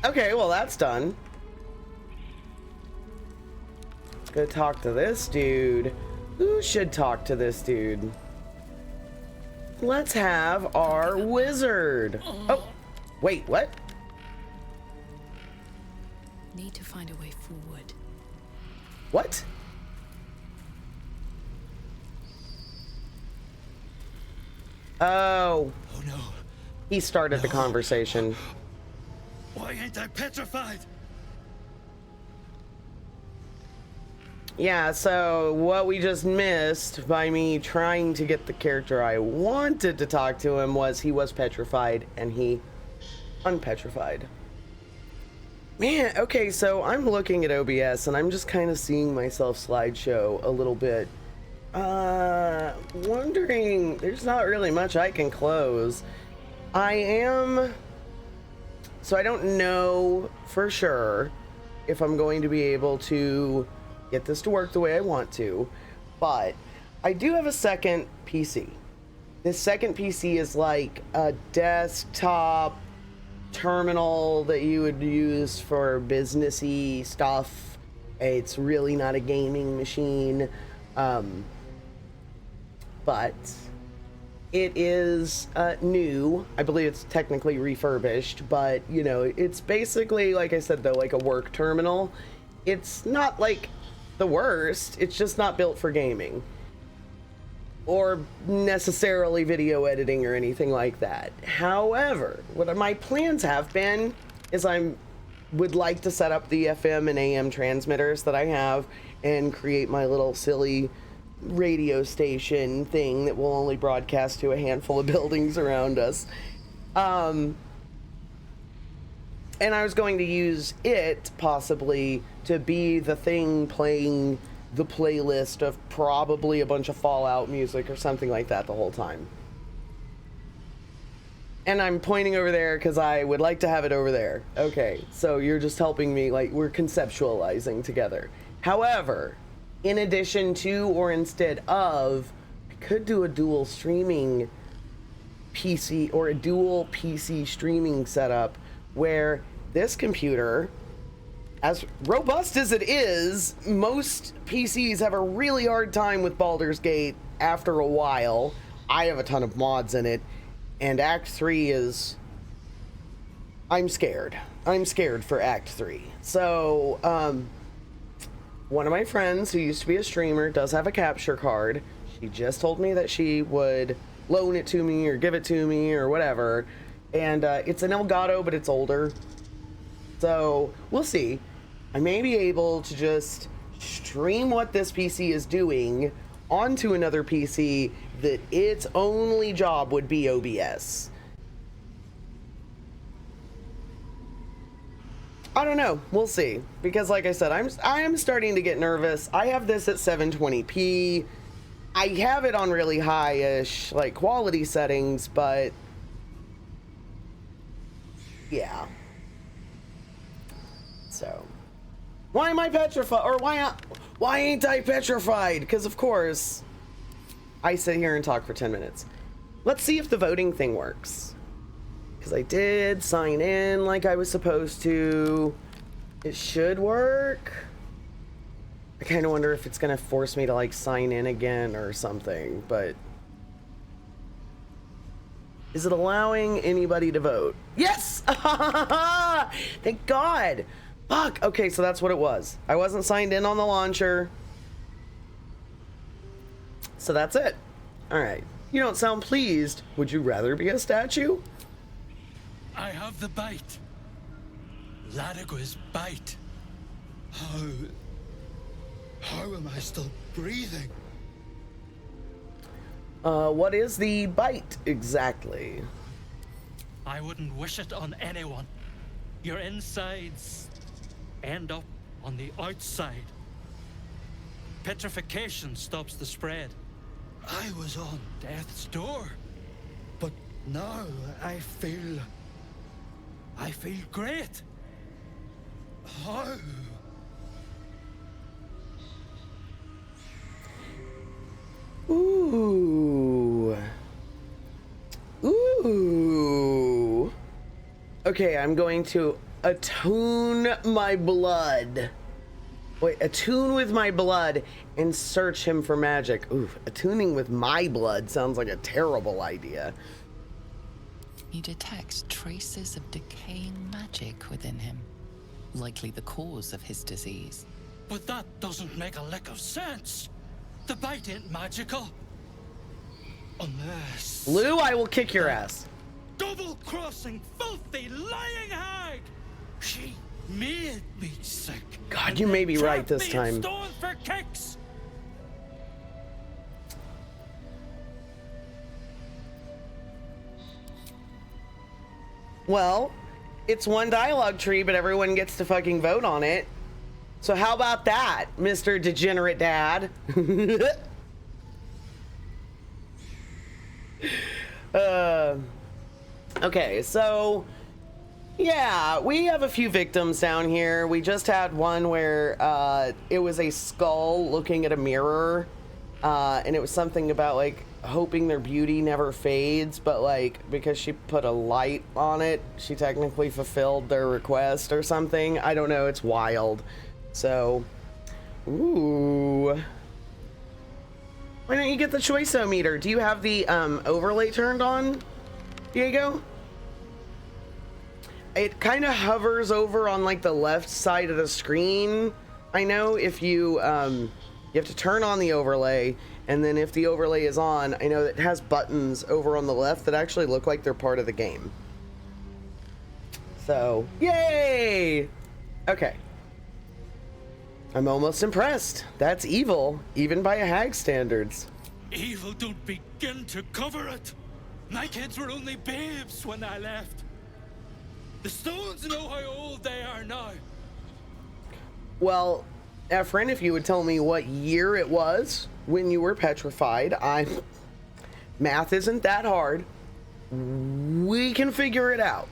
well that's done. Let's go talk to this dude. Who should talk to this dude? Let's have our wizard. Oh, wait, what? Need to find a way forward. What? Oh. Oh no. He started the conversation. Why ain't I petrified? Yeah, so what we just missed by me trying to get the character I wanted to talk to him was he was petrified and he unpetrified. Man, okay, so I'm looking at OBS and I'm just kind of seeing myself slideshow a little bit. Wondering, there's not really much I can close. So I don't know for sure if I'm going to be able to get this to work the way I want to, but I do have a second PC. This second PC is like a desktop terminal that you would use for businessy stuff. It's really not a gaming machine, but it is new. I believe it's technically refurbished, but you know, it's basically, like I said though, like a work terminal. It's not like the worst, it's just not built for gaming or necessarily video editing or anything like that. However, what my plans have been is would like to set up the FM and AM transmitters that I have and create my little silly radio station thing that will only broadcast to a handful of buildings around us. And I was going to use it possibly to be the thing playing the playlist of probably a bunch of Fallout music or something like that the whole time. And I'm pointing over there because I would like to have it over there. Okay, so you're just helping me, like we're conceptualizing together. However, in addition to or instead of, I could do a dual streaming PC or a dual PC streaming setup where this computer, as robust as it is, most PCs have a really hard time with Baldur's Gate after a while. I have a ton of mods in it, and Act 3 is... I'm scared. I'm scared for Act 3. So, one of my friends who used to be a streamer does have a capture card. She just told me that she would loan it to me or give it to me or whatever. And it's an Elgato, but it's older. So we'll see. I may be able to just stream what this PC is doing onto another PC that its only job would be OBS. I don't know. We'll see. Because like I said, I am starting to get nervous. I have this at 720p. I have it on really high-ish, like, quality settings, but... yeah. So... why am I petrified? Or why ain't I petrified? Because, of course, I sit here and talk for 10 minutes. Let's see if the voting thing works. Because I did sign in like I was supposed to. It should work. I kind of wonder if it's gonna force me to like sign in again or something, but is it allowing anybody to vote? Yes! Thank God. Fuck. Okay, so that's what it was. I wasn't signed in on the launcher. So that's it. All right. You don't sound pleased. Would you rather be a statue? I have the bite. Ladigo's bite. How am I still breathing? What is the bite exactly? I wouldn't wish it on anyone. Your insides end up on the outside. Petrification stops the spread. I was on Death's door. but now I feel... I feel great. How? Ooh. Ooh. Okay, I'm going to attune my blood. Wait, attune with my blood and search him for magic. Ooh, attuning with my blood sounds like a terrible idea. You detect traces of decaying magic within him, likely the cause of his disease. But that doesn't make a lick of sense. The bite ain't magical. Unless... Lou, I will kick your ass. Double-crossing, filthy, lying hag! She made me sick. God, you may be right this time. Stone for kicks. Well, it's one dialogue tree, but everyone gets to fucking vote on it. So how about that, Mr. Degenerate Dad? Okay, so yeah, we have a few victims down here. We just had one where it was a skull looking at a mirror, and it was something about like hoping their beauty never fades, but like because she put a light on it, she technically fulfilled their request or something. I don't know, it's wild. So, ooh. Why don't you get the choice-o-meter? Do you have the overlay turned on, Diego? It kind of hovers over on like the left side of the screen. I know if you you have to turn on the overlay, and then if the overlay is on, I know that it has buttons over on the left that actually look like they're part of the game. So, yay! Okay. I'm almost impressed. That's evil, even by a hag standards. Evil don't begin to cover it. My kids were only babes when I left. The stones know how old they are now. Well, Efren, if you would tell me what year it was when you were petrified, math isn't that hard. We can figure it out.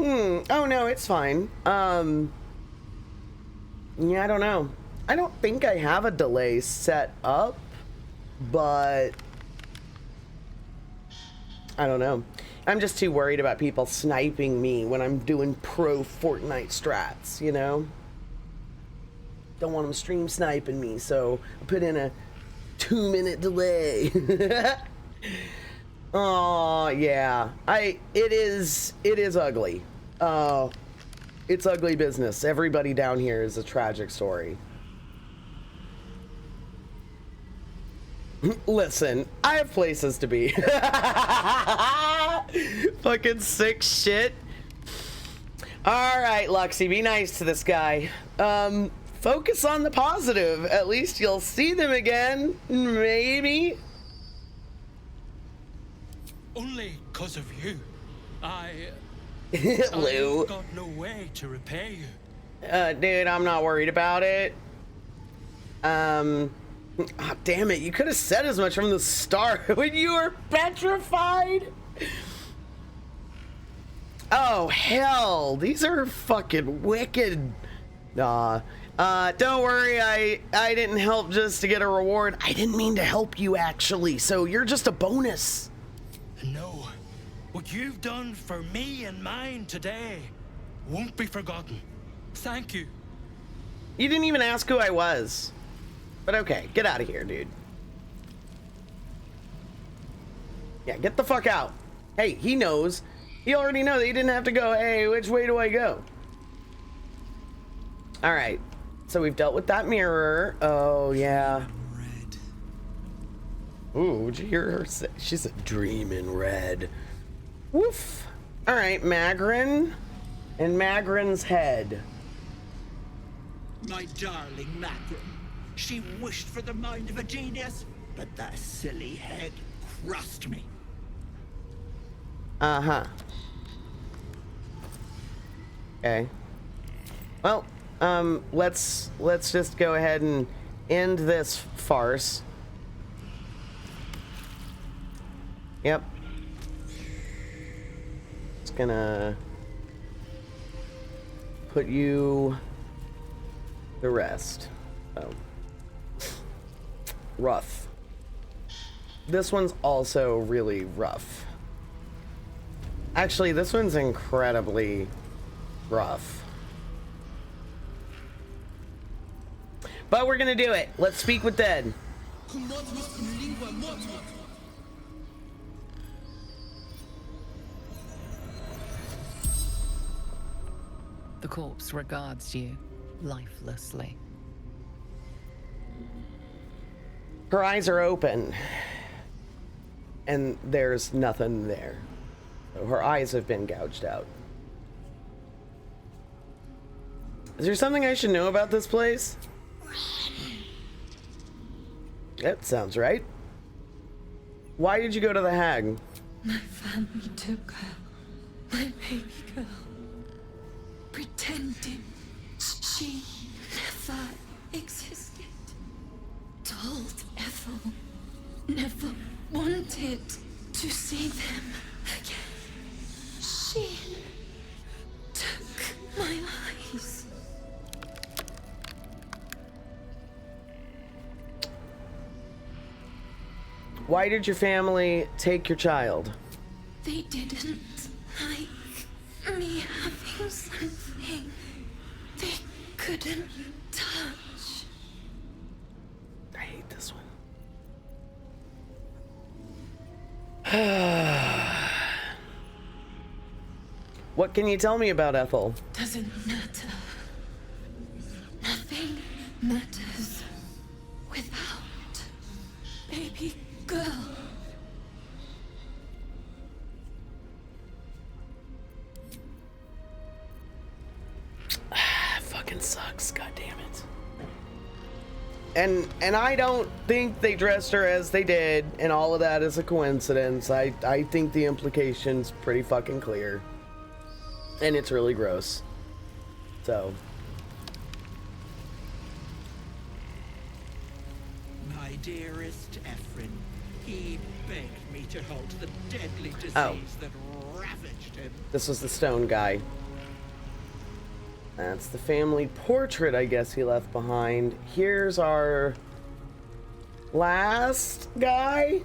Oh no, it's fine. Yeah, I don't know. I don't think I have a delay set up, but I don't know. I'm just too worried about people sniping me when I'm doing pro Fortnite strats, you know? Don't want them stream sniping me, so I put in a 2-minute delay. Oh yeah, it is ugly. It's ugly business. Everybody down here is a tragic story. Listen, I have places to be. Fucking sick shit. All right, Luxie, be nice to this guy. Focus on the positive. At least you'll see them again, maybe. Only because of you. Lou. I've got no way to repay you. Dude, I'm not worried about it. Oh, damn it, you could have said as much from the start when you were petrified. Oh, hell, these are fucking wicked. Nah. Don't worry, I didn't help just to get a reward. I didn't mean to help you, actually, so you're just a bonus. No, What you've done for me and mine today won't be forgotten. Thank you. You didn't even ask who I was. But okay, get out of here, dude. Yeah, get the fuck out. Hey, he knows. He already knows that he didn't have to go, hey, which way do I go? Alright. So we've dealt with that mirror. Oh, yeah. Red. Ooh, would you hear her say? She's a dream in red. Woof. Alright, Magrin. And Magrin's head. My darling Magrin. She wished for the mind of a genius, but that silly head crushed me. Uh-huh. Okay. Well, let's just go ahead and end this farce. Yep. Just gonna put you to rest. Oh. Rough. This one's also really rough. Actually, this one's incredibly rough. But we're gonna do it. Let's speak with dead. The corpse regards you lifelessly. Her eyes are open. And there's nothing there. So her eyes have been gouged out. Is there something I should know about this place? That sounds right. Why did you go to the hag? My family took her, my baby girl, pretending she never existed. Told Ethel, never wanted to see them again. She took my eyes. Why did your family take your child? They didn't like me having something they couldn't touch. I hate this one. What can you tell me about Ethel? Doesn't matter. Nothing matters without baby girl. Fucking sucks, god damn it. And I don't think they dressed her as they did, and all of that is a coincidence. I think the implication's pretty fucking clear. And it's really gross. So. My dearest Ephraim, he begged me to halt the deadly disease that ravaged him. This was the stone guy. That's the family portrait, I guess, he left behind. Here's our last guy.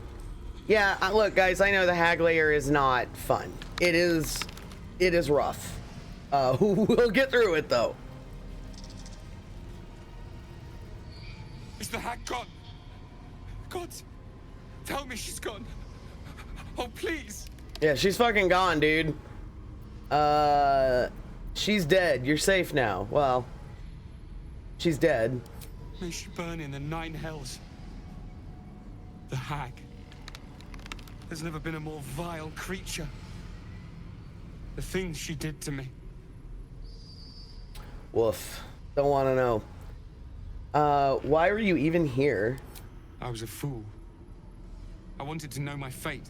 Yeah, look, guys, I know the hag layer is not fun. It is rough. We'll get through it, though. Is the hag gone? God, tell me she's gone. Oh, please. Yeah, she's fucking gone, dude. She's dead. You're safe now. Well, she's dead. May she burn in the 9 hells. The hag. There's never been a more vile creature. The things she did to me. Woof. Don't want to know. Why were you even here? I was a fool. I wanted to know my fate.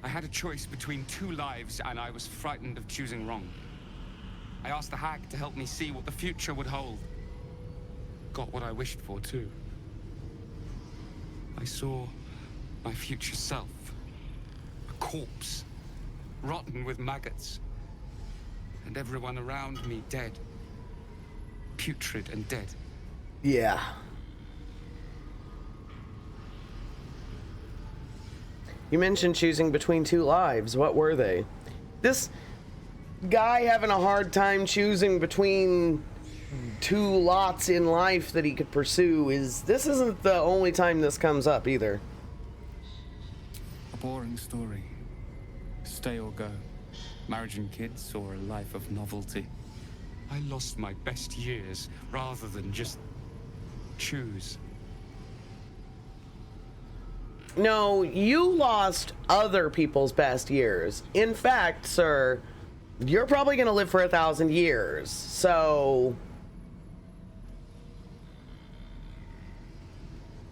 I had a choice between 2 lives, and I was frightened of choosing wrong. I asked the hag to help me see what the future would hold. Got what I wished for, too. I saw my future self. A corpse, rotten with maggots. And everyone around me dead. Putrid and dead. Yeah. You mentioned choosing between two lives. What were they? This guy having a hard time choosing between two lots in life that he could pursue this isn't the only time this comes up either. A boring story. Stay or go. Marriage and kids, or a life of novelty. I lost my best years rather than just choose. No, you lost other people's best years. In fact, sir, you're probably gonna live for 1,000 years. So,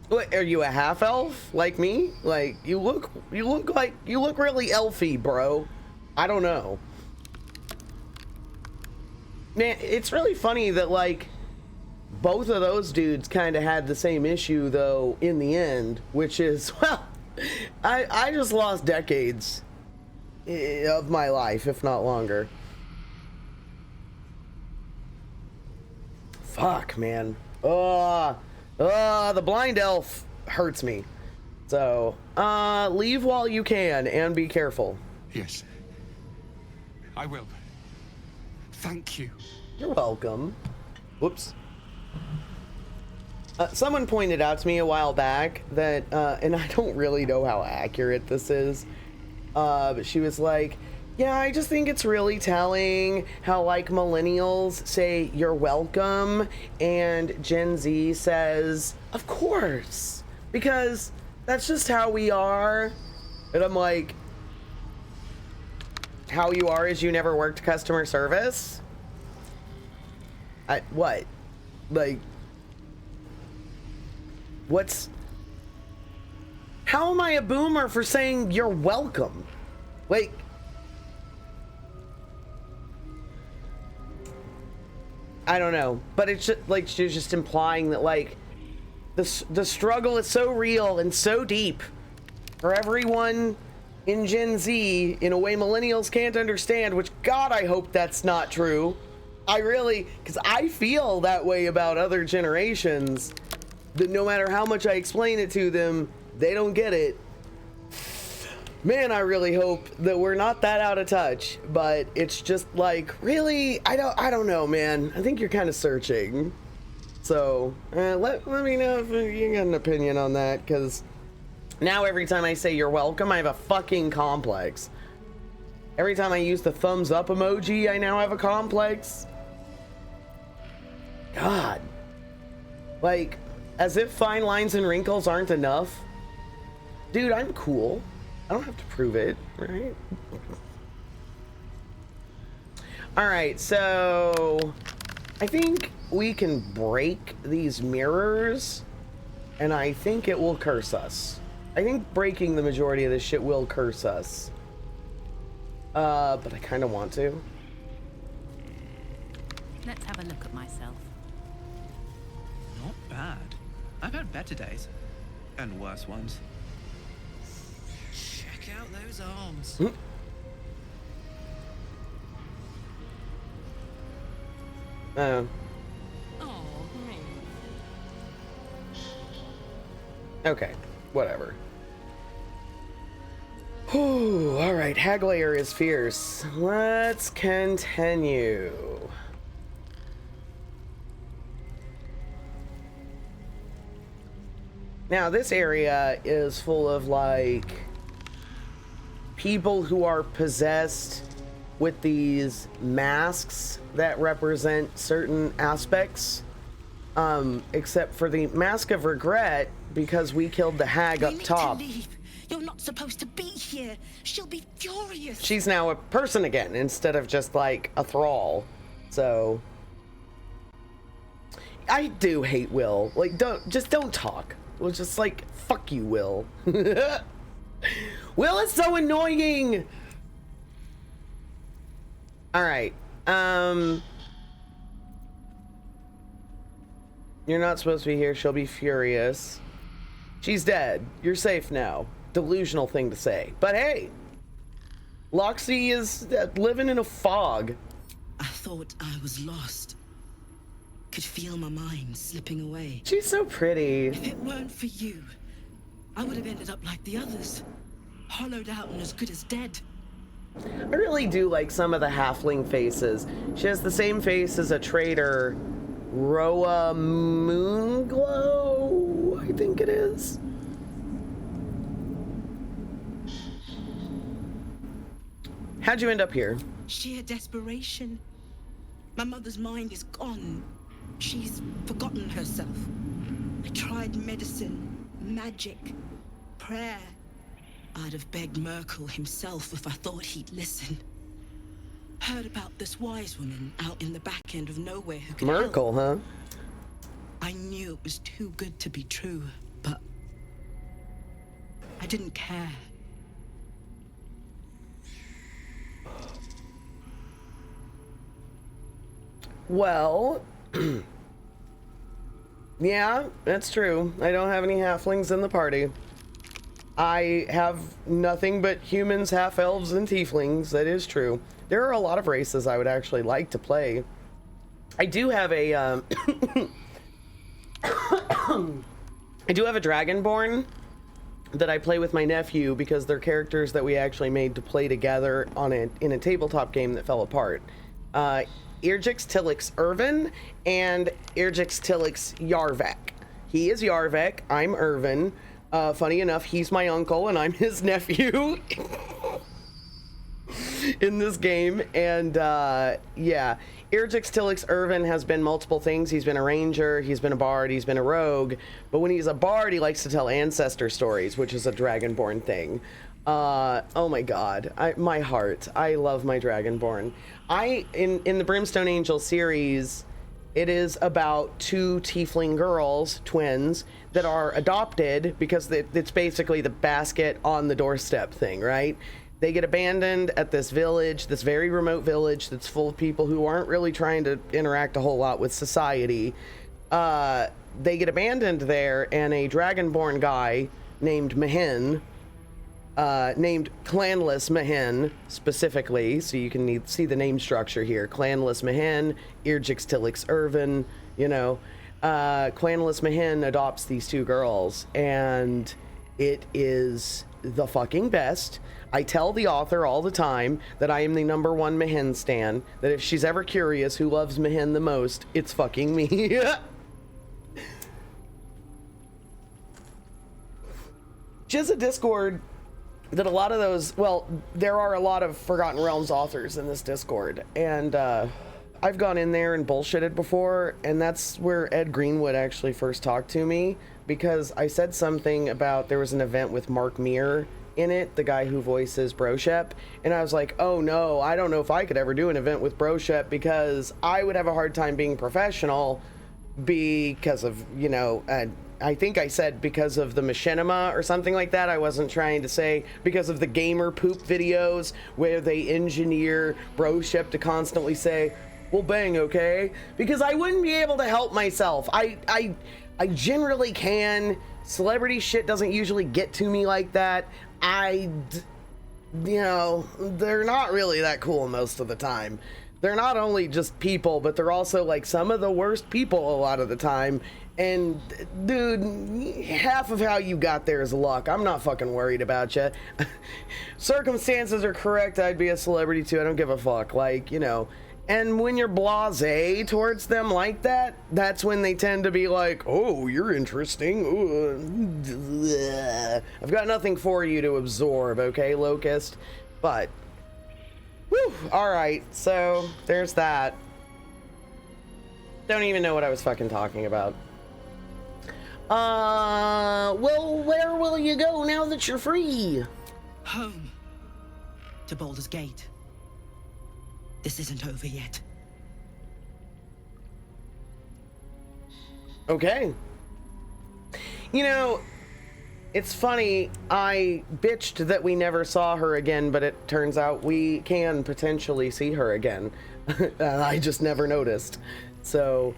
what, are you a half elf like me? Like you look really elfy, bro. I don't know. Man, it's really funny that like both of those dudes kind of had the same issue though in the end, which is, well, I just lost decades of my life, if not longer. Fuck, man. The blind elf hurts me. So, leave while you can and be careful. Yes. I will. Thank you. You're welcome. Whoops. Someone pointed out to me a while back that, and I don't really know how accurate this is, but she was like, yeah, I just think it's really telling how, like, millennials say, you're welcome, and Gen Z says, of course, because that's just how we are. And I'm like, how you are is you never worked customer service? What? Like, how am I a boomer for saying you're welcome? Like, I don't know, but it's just, like, she's just implying that, like, the struggle is so real and so deep for everyone in Gen Z in a way millennials can't understand, which, God, I hope that's not true. I really, because I feel that way about other generations, that no matter how much I explain it to them, they don't get it. Man, I really hope that we're not that out of touch, but it's just like, really, I don't know, man. I think you're kind of searching. So, let me know if you got an opinion on that, because now every time I say you're welcome, I have a fucking complex. Every time I use the thumbs up emoji, I now have a complex. God. Like, as if fine lines and wrinkles aren't enough. Dude, I'm cool. I don't have to prove it, right? Alright, so I think we can break these mirrors, and I think it will curse us. I think breaking the majority of this shit will curse us. But I kind of want to. Let's have a look at myself. Not bad. I've had better days. And worse ones. Check out those arms. Oh, me. Okay, whatever. Whew, alright, Haglayer is fierce. Let's continue. Now, this area is full of, like, people who are possessed with these masks that represent certain aspects. Except for the Mask of Regret, because we killed the hag up top. You're not supposed to be here. She'll be furious. She's now a person again, instead of just, like, a thrall. So I do hate Will. Like, don't talk. Well, just like, fuck you, Will. Will is so annoying. All right. You're not supposed to be here. She'll be furious. She's dead. You're safe now. Delusional thing to say. But hey, Loxy is living in a fog. I thought I was lost. Could feel my mind slipping away. She's so pretty. If it weren't for you, I would have ended up like the others. Hollowed out and as good as dead. I really do like some of the halfling faces. She has the same face as a trader, Roa Moonglow, I think it is. How'd you end up here? Sheer desperation. My mother's mind is gone. She's forgotten herself. I tried medicine, magic, prayer. I'd have begged Merkel himself if I thought he'd listen. Heard about this wise woman out in the back end of nowhere who could Merkel, help. huh? I knew it was too good to be true, but I didn't care. Well, yeah, that's true. I don't have any halflings in the party. I have nothing but humans, half-elves, and tieflings. That is true. There are a lot of races I would actually like to play. I do have a, I do have a Dragonborn that I play with my nephew because they're characters that we actually made to play together on in a tabletop game that fell apart. Irgix Tillix Irvin and Irgix Tillix Yarvek. He is Yarvek, I'm Irvin. Funny enough, he's my uncle and I'm his nephew in this game. And yeah, Irgix Tillix Irvin has been multiple things. He's been a ranger, he's been a bard, he's been a rogue. But when he's a bard, he likes to tell ancestor stories, which is a Dragonborn thing. Oh my god, my heart. I love my Dragonborn. In the Brimstone Angel series, it is about two tiefling girls, twins, that are adopted because it's basically the basket on the doorstep thing, right? They get abandoned at this village, this very remote village that's full of people who aren't really trying to interact a whole lot with society. They get abandoned there, and a Dragonborn guy named Mehen, named Clanless Mehen specifically, so you can see the name structure here. Clanless Mehen, Irgix Tillix Irvin, you know. Clanless Mehen adopts these two girls, and it is the fucking best. I tell the author all the time that I am the #1 Mehen stan, that if she's ever curious who loves Mehen the most, it's fucking me. Just a Discord that a lot of those, well, there are a lot of Forgotten Realms authors in this Discord, and I've gone in there and bullshitted before, and that's where Ed Greenwood actually first talked to me, because I said something about there was an event with Mark Meir in it, the guy who voices Broshep, and I was like, oh no, I don't know if I could ever do an event with Broshep, because I would have a hard time being professional because of, you know, I think I said because of the machinima or something like that. I wasn't trying to say because of the gamer poop videos where they engineer Broshep to constantly say, well, bang, okay? Because I wouldn't be able to help myself. I generally can. Celebrity shit doesn't usually get to me like that. You know, they're not really that cool most of the time. They're not only just people, but they're also like some of the worst people a lot of the time. And dude, half of how you got there is luck. I'm not fucking worried about you. Circumstances are correct, I'd be a celebrity too. I don't give a fuck. Like, you know. And when you're blasé towards them like that, that's when they tend to be like, oh, you're interesting. Ooh. I've got nothing for you to absorb, okay, Locust? But, whew, alright, so there's that. Don't even know what I was fucking talking about. Well, where will you go now that you're free? Home. To Baldur's Gate. This isn't over yet. Okay. You know, it's funny, I bitched that we never saw her again, but it turns out we can potentially see her again. I just never noticed. So,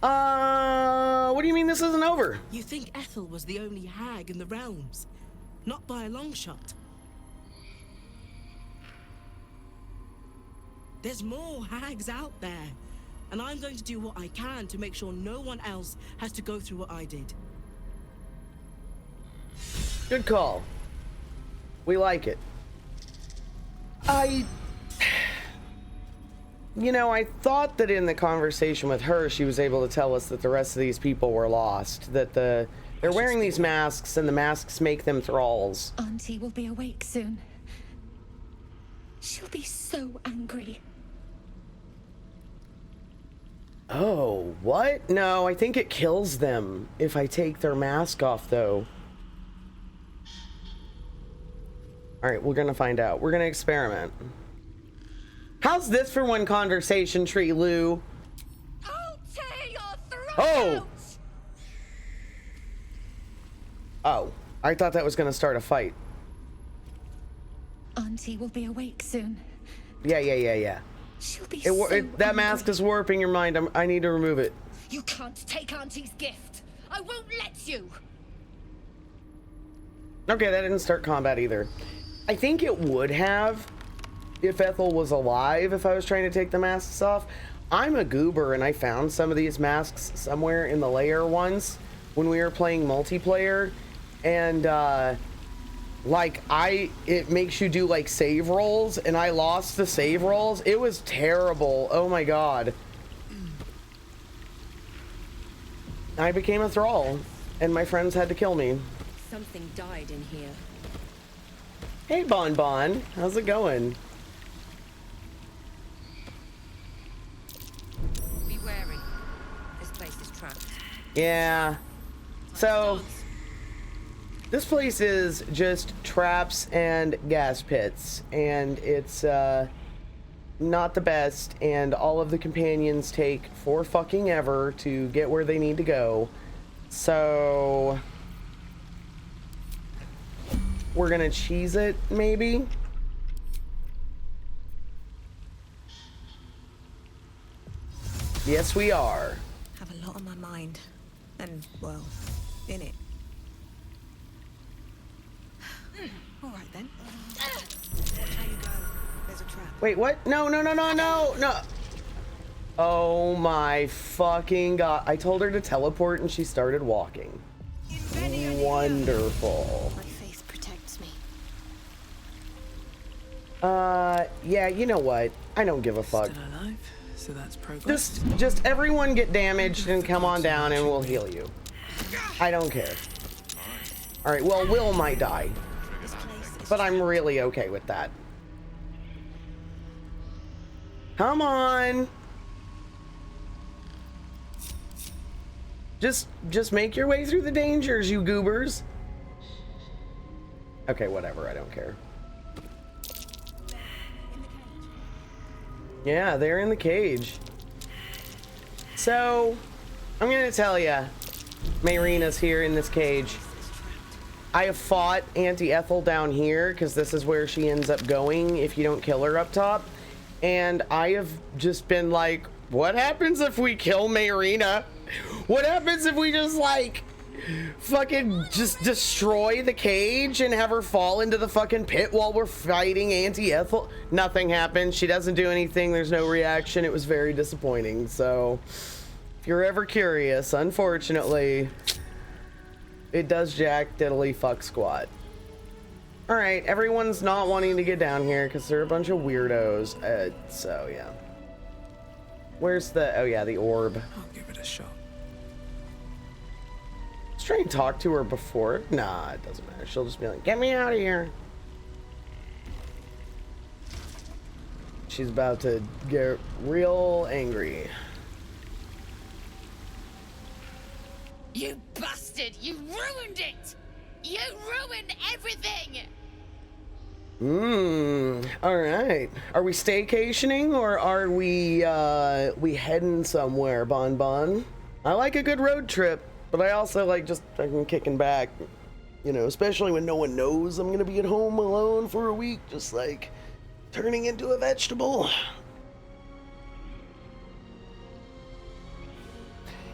what do you mean this isn't over? You think Ethel was the only hag in the realms? Not by a long shot. There's more hags out there, and I'm going to do what I can to make sure no one else has to go through what I did. Good call. We like it. You know, I thought that in the conversation with her, she was able to tell us that the rest of these people were lost. That they're wearing these masks, and the masks make them thralls. Auntie will be awake soon. She'll be so angry. Oh, what? No, I think it kills them if I take their mask off, though. All right, we're gonna find out. We're gonna experiment. How's this for one conversation tree, Lou? I'll tear your throat Oh! out! Oh, I thought that was gonna start a fight. Auntie will be awake soon. Yeah. She'll be That mask is warping your mind. I need to remove it. You can't take Auntie's gift. I won't let you. Okay, that didn't start combat either. I think it would have if Ethel was alive, if I was trying to take the masks off. I'm a goober, and I found some of these masks somewhere in the lair once when we were playing multiplayer, and it makes you do like save rolls, and I lost the save rolls. It was terrible. Oh my god. I became a thrall, and my friends had to kill me. Something died in here. Hey, Bon Bon. How's it going? Be wary. This place is trapped. Yeah. So, this place is just traps and gas pits, and it's not the best, and all of the companions take for fucking ever to get where they need to go. So, we're gonna cheese it, maybe? Yes, we are. Have a lot on my mind. And, well, in it. All right, then. Watch how you go. There's a trap. Wait, what? No. Oh my fucking god. I told her to teleport and she started walking. Wonderful. My faith protects me. Yeah, you know what? I don't give a fuck. Still alive, so that's progress. Just everyone get damaged and come on down and we'll heal you. I don't care. Alright, well, Will might die. But I'm really okay with that. Come on! Just make your way through the dangers, you goobers. Okay, whatever, I don't care. Yeah, they're in the cage. So, I'm gonna tell ya, Mayrina's here in this cage. I have fought Auntie Ethel down here, because this is where she ends up going if you don't kill her up top. And I have just been like, what happens if we kill Mayrina? What happens if we just like fucking just destroy the cage and have her fall into the fucking pit while we're fighting Auntie Ethel? Nothing happens. She doesn't do anything. There's no reaction. It was very disappointing. So if you're ever curious, unfortunately, it does jack diddly fuck squat. All right, everyone's not wanting to get down here because they're a bunch of weirdos. So yeah. Where's the, oh yeah, the orb. I'll give it a shot. Let's try and talk to her before. Nah, it doesn't matter. She'll just be like, get me out of here. She's about to get real angry. You bastard! You ruined it! You ruined everything! Alright. Are we staycationing or are we heading somewhere, Bon Bon? I like a good road trip, but I also like just fucking kicking back. You know, especially when no one knows I'm gonna be at home alone for a week, just like turning into a vegetable.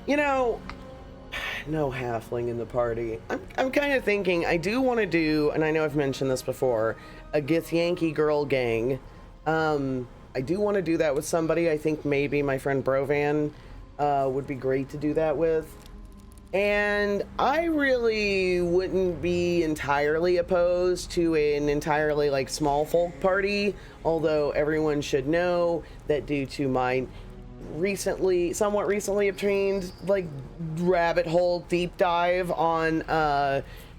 You know, no halfling in the party. I'm kind of thinking I do want to do, and I know I've mentioned this before, a Githyanki girl gang. I do want to do that with somebody. I think maybe my friend Brovan would be great to do that with. And I really wouldn't be entirely opposed to an entirely like small folk party, although everyone should know that due to my somewhat recently obtained like rabbit hole deep dive on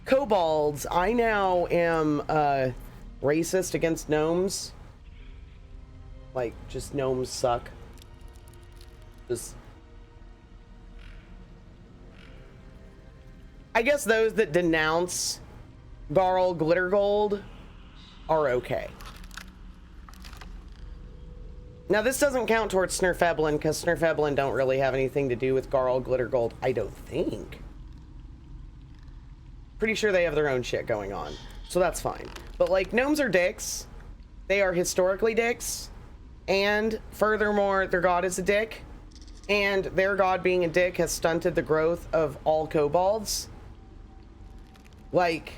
kobolds, I now am racist against gnomes. Like, just gnomes suck. Just, I guess those that denounce Garl Glittergold are okay. Now, this doesn't count towards Snurfeblin, because Snurfeblin don't really have anything to do with Garl Glittergold, I don't think. Pretty sure they have their own shit going on, so that's fine. But, like, gnomes are dicks. They are historically dicks. And, furthermore, their god is a dick. And their god being a dick has stunted the growth of all kobolds. Like,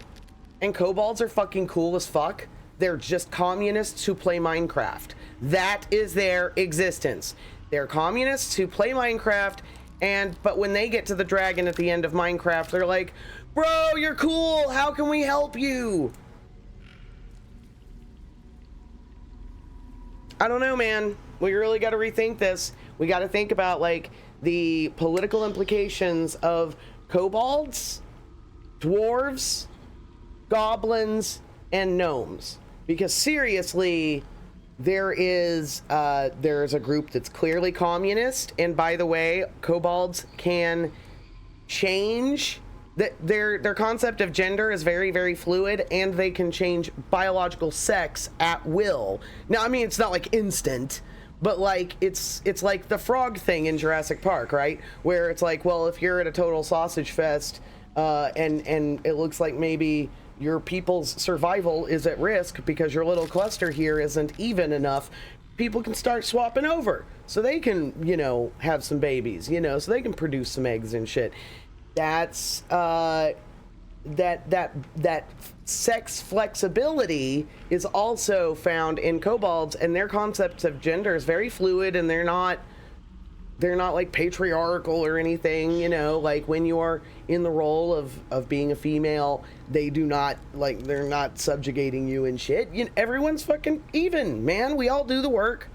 and kobolds are fucking cool as fuck. They're just communists who play Minecraft. That is their existence. They're communists who play Minecraft, but when they get to the dragon at the end of Minecraft, they're like, bro, you're cool. How can we help you? I don't know, man. We really got to rethink this. We got to think about, like, the political implications of kobolds, dwarves, goblins, and gnomes. Because seriously, there's a group that's clearly communist, and by the way, kobolds can change. Their concept of gender is very, very fluid, and they can change biological sex at will. Now, I mean, it's not like instant, but like it's like the frog thing in Jurassic Park, right? Where it's like, well, if you're at a total sausage fest, and it looks like maybe your people's survival is at risk because your little cluster here isn't even enough, people can start swapping over so they can, you know, have some babies, you know, so they can produce some eggs and shit. That's that sex flexibility is also found in kobolds, and their concepts of gender is very fluid, and they're not like patriarchal or anything, you know. Like when you are in the role of being a female, they do not, like, they're not subjugating you and shit. You know, everyone's fucking even, man. We all do the work.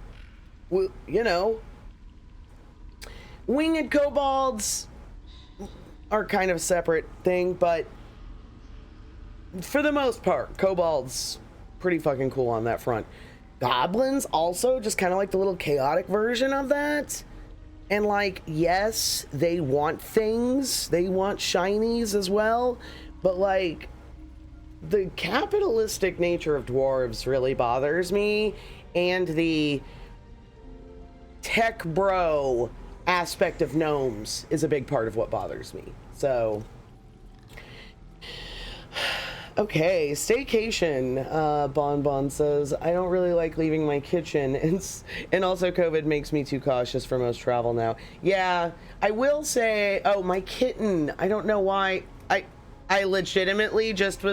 You know, winged kobolds are kind of a separate thing, but for the most part, kobolds pretty fucking cool on that front. Goblins also just kind of like the little chaotic version of that. And like, yes, they want things, they want shinies as well, but like the capitalistic nature of dwarves really bothers me, and the tech bro aspect of gnomes is a big part of what bothers me. So, okay, staycation. Bon says, I don't really like leaving my kitchen, and also COVID makes me too cautious for most travel now. Yeah, I will say, oh, my kitten, I don't know why, I legitimately just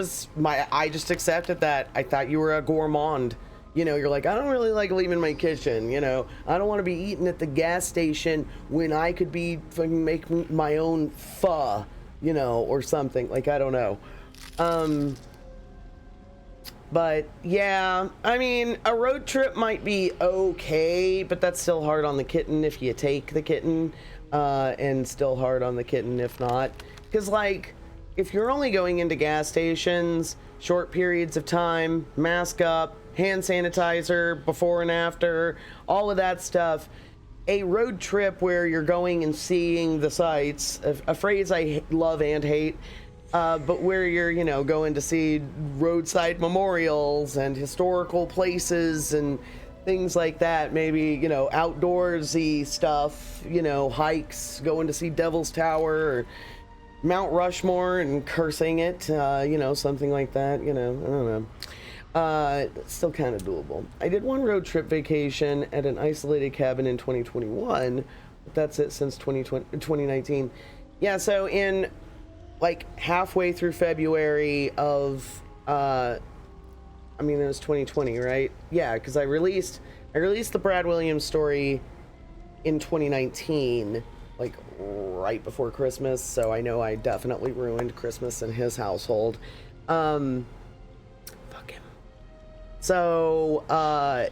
I just accepted that. I thought you were a gourmand. You know, you're like, I don't really like leaving my kitchen, you know. I don't want to be eating at the gas station when I could be fucking making my own pho, you know, or something. Like, I don't know. But yeah, I mean, a road trip might be okay, but that's still hard on the kitten if you take the kitten, and still hard on the kitten if not. Because, like, if you're only going into gas stations, short periods of time, mask up, hand sanitizer before and after, all of that stuff, a road trip where you're going and seeing the sights, a phrase I love and hate, but where you're, you know, going to see roadside memorials and historical places and things like that, maybe, you know, outdoorsy stuff, you know, hikes, going to see Devil's Tower or Mount Rushmore and cursing it, you know, something like that, you know, I don't know. It's still kind of doable. I did one road trip vacation at an isolated cabin in 2021, but that's it since 2019. Yeah, so in like halfway through February of, I mean, it was 2020, right? Yeah, because I released the Brad Williams story in 2019, like right before Christmas, so I know I definitely ruined Christmas in his household. Fuck him. So,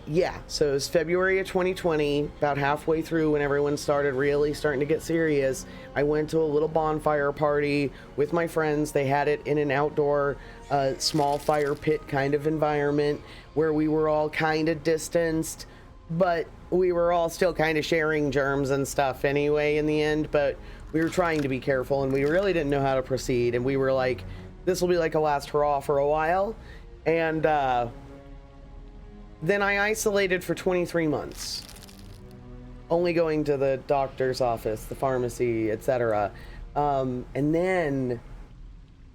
yeah, so it was February of 2020, about halfway through when everyone started really starting to get serious. I went to a little bonfire party with my friends. They had it in an outdoor, small fire pit kind of environment where we were all kind of distanced, but we were all still kind of sharing germs and stuff anyway in the end, but we were trying to be careful and we really didn't know how to proceed. And we were like, this will be like a last hurrah for a while. And, then I isolated for 23 months, only going to the doctor's office, the pharmacy, etc. And then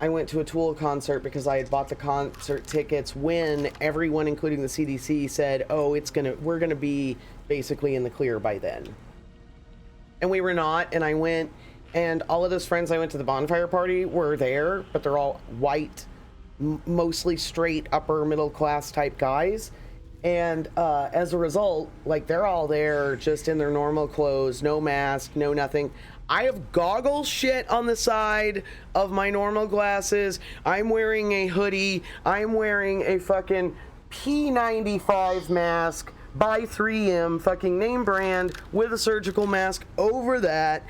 I went to a Tool concert because I had bought the concert tickets when everyone, including the CDC, said, oh, we're gonna be basically in the clear by then. And we were not, and I went, and all of those friends I went to the bonfire party were there, but they're all white, mostly straight, upper middle class type guys. And as a result, like, they're all there just in their normal clothes, no mask, no nothing. I have goggle shit on the side of my normal glasses. I'm wearing a hoodie. I'm wearing a fucking P95 mask by 3M, fucking name brand, with a surgical mask over that.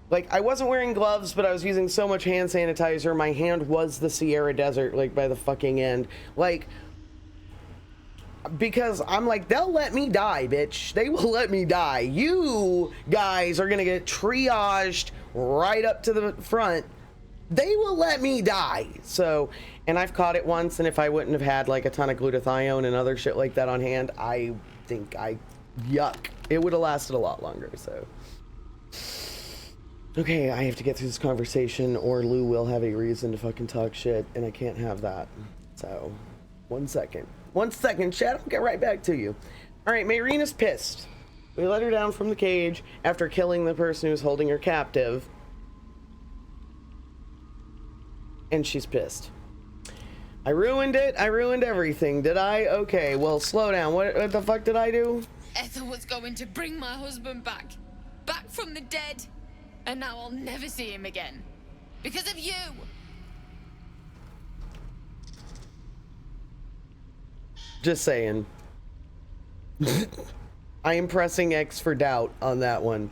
Like, I wasn't wearing gloves, but I was using so much hand sanitizer. My hand was the Sierra Desert, like, by the fucking end. Like, because I'm like, they'll let me die, bitch. They will let me die. You guys are gonna get triaged right up to the front. They will let me die. So, and I've caught it once, and if I wouldn't have had like a ton of glutathione and other shit like that on hand, I think yuck. It would have lasted a lot longer, so. Okay, I have to get through this conversation or Lou will have a reason to fucking talk shit, and I can't have that. So, 1 second. 1 second, chat. I'll get right back to you. All right, Mayreen's pissed. We let her down from the cage after killing the person who's holding her captive. And she's pissed. I ruined it. I ruined everything. Did I? Okay, well, slow down. What the fuck did I do? Ethel was going to bring my husband back. Back from the dead. And now I'll never see him again. Because of you. Just saying. I am pressing X for doubt on that one.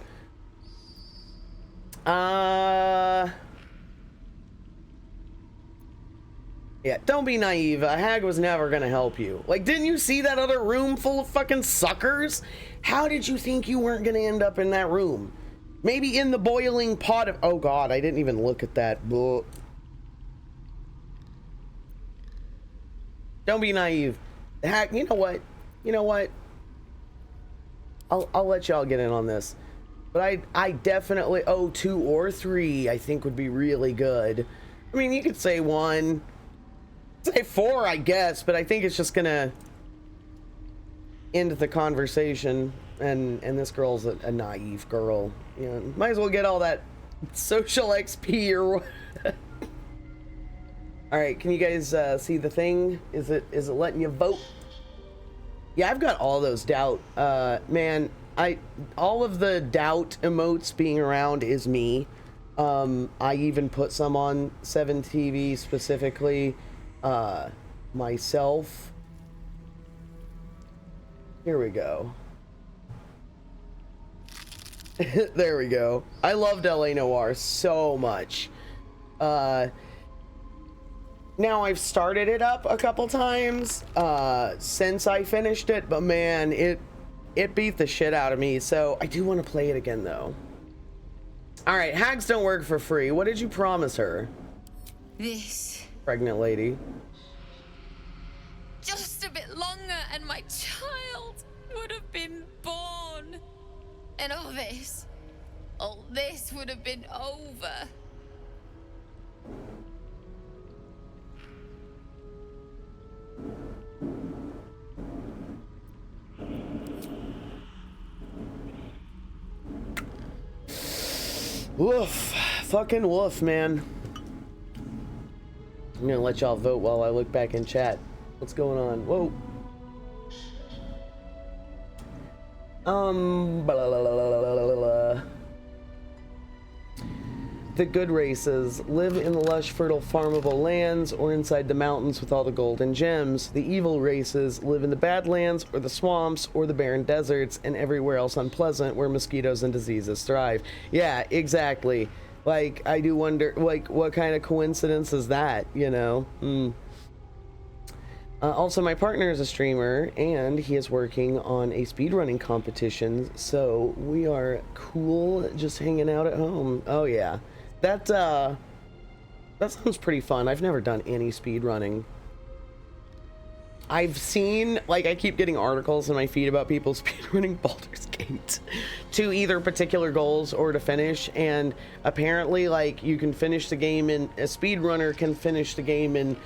Yeah, don't be naive. A hag was never gonna help you. Like, didn't you see that other room full of fucking suckers? How did you think you weren't gonna end up in that room? Maybe in the boiling pot of... Oh god, I didn't even look at that. Blah. Don't be naive. The hag, you know what? You know what? I'll let y'all get in on this. But I definitely... Oh, 2 or 3 I think would be really good. I mean, you could say 1. Say 4, I guess, but I think it's just gonna end the conversation, and this girl's a naive girl. You know, might as well get all that social XP or what. All right, can you guys see the thing? Is it letting you vote? Yeah, I've got all those doubt. Man, all of the doubt emotes being around is me. I even put some on 7TV specifically. Myself. Here we go. There we go. I loved LA Noire so much. Now I've started it up a couple times since I finished it, but man, it beat the shit out of me. So I do want to play it again though. All right, hags don't work for free. What did you promise her? This. Pregnant lady. Just a bit longer and my child would have been born. And all this would have been over. Woof. Fucking woof, man. I'm gonna let y'all vote while I look back in chat. What's going on? Whoa. Blah, blah, blah, blah, blah, blah. the good races live in the lush, fertile, farmable lands or inside the mountains with all the gold and gems. The evil races live in the badlands or the swamps or the barren deserts and everywhere else unpleasant where mosquitoes and diseases thrive. Yeah, exactly. Like, I do wonder, like, what kind of coincidence is that, you know? Also, my partner is a streamer, and he is working on a speedrunning competition, so we are cool just hanging out at home. Oh, yeah. That sounds pretty fun. I've never done any speedrunning. I've seen, like, I keep getting articles in my feed about people speedrunning Baldur's Gate to either particular goals or to finish, and apparently, like, you can finish the game in, a speedrunner can finish the game in,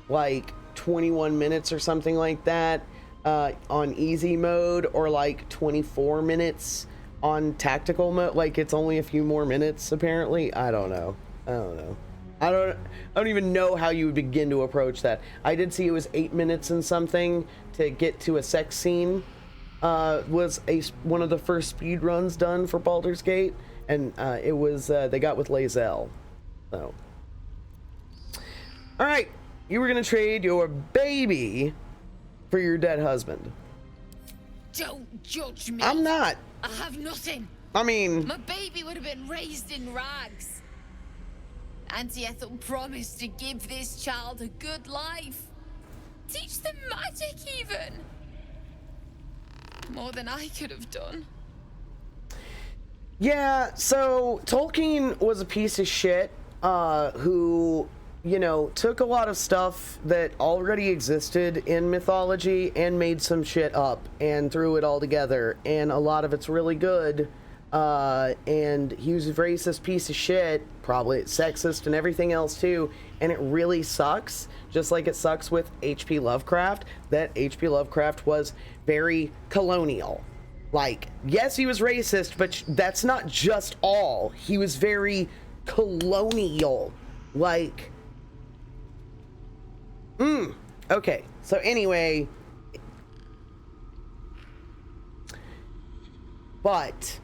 like, 21 minutes or something like that on easy mode, or like 24 minutes on tactical mode. Like, it's only a few more minutes apparently. I don't know. I don't even know how you would begin to approach that. I did see it was 8 minutes and something to get to a sex scene. Was one of the first speed runs done for Baldur's Gate, and it was they got with Lae'zel. So, all right. You were gonna trade your baby for your dead husband. Don't judge me. I'm not. I have nothing. I mean... My baby would have been raised in rags. Auntie Ethel promised to give this child a good life. Teach them magic, even. More than I could have done. Yeah, so Tolkien was a piece of shit who... you know, took a lot of stuff that already existed in mythology and made some shit up and threw it all together, and a lot of it's really good, and he was a racist piece of shit, probably sexist and everything else too, and it really sucks, just like it sucks with H.P. Lovecraft, that H.P. Lovecraft was very colonial. Like, yes, he was racist, but that's not just all. He was very colonial. Like... Okay, so anyway, but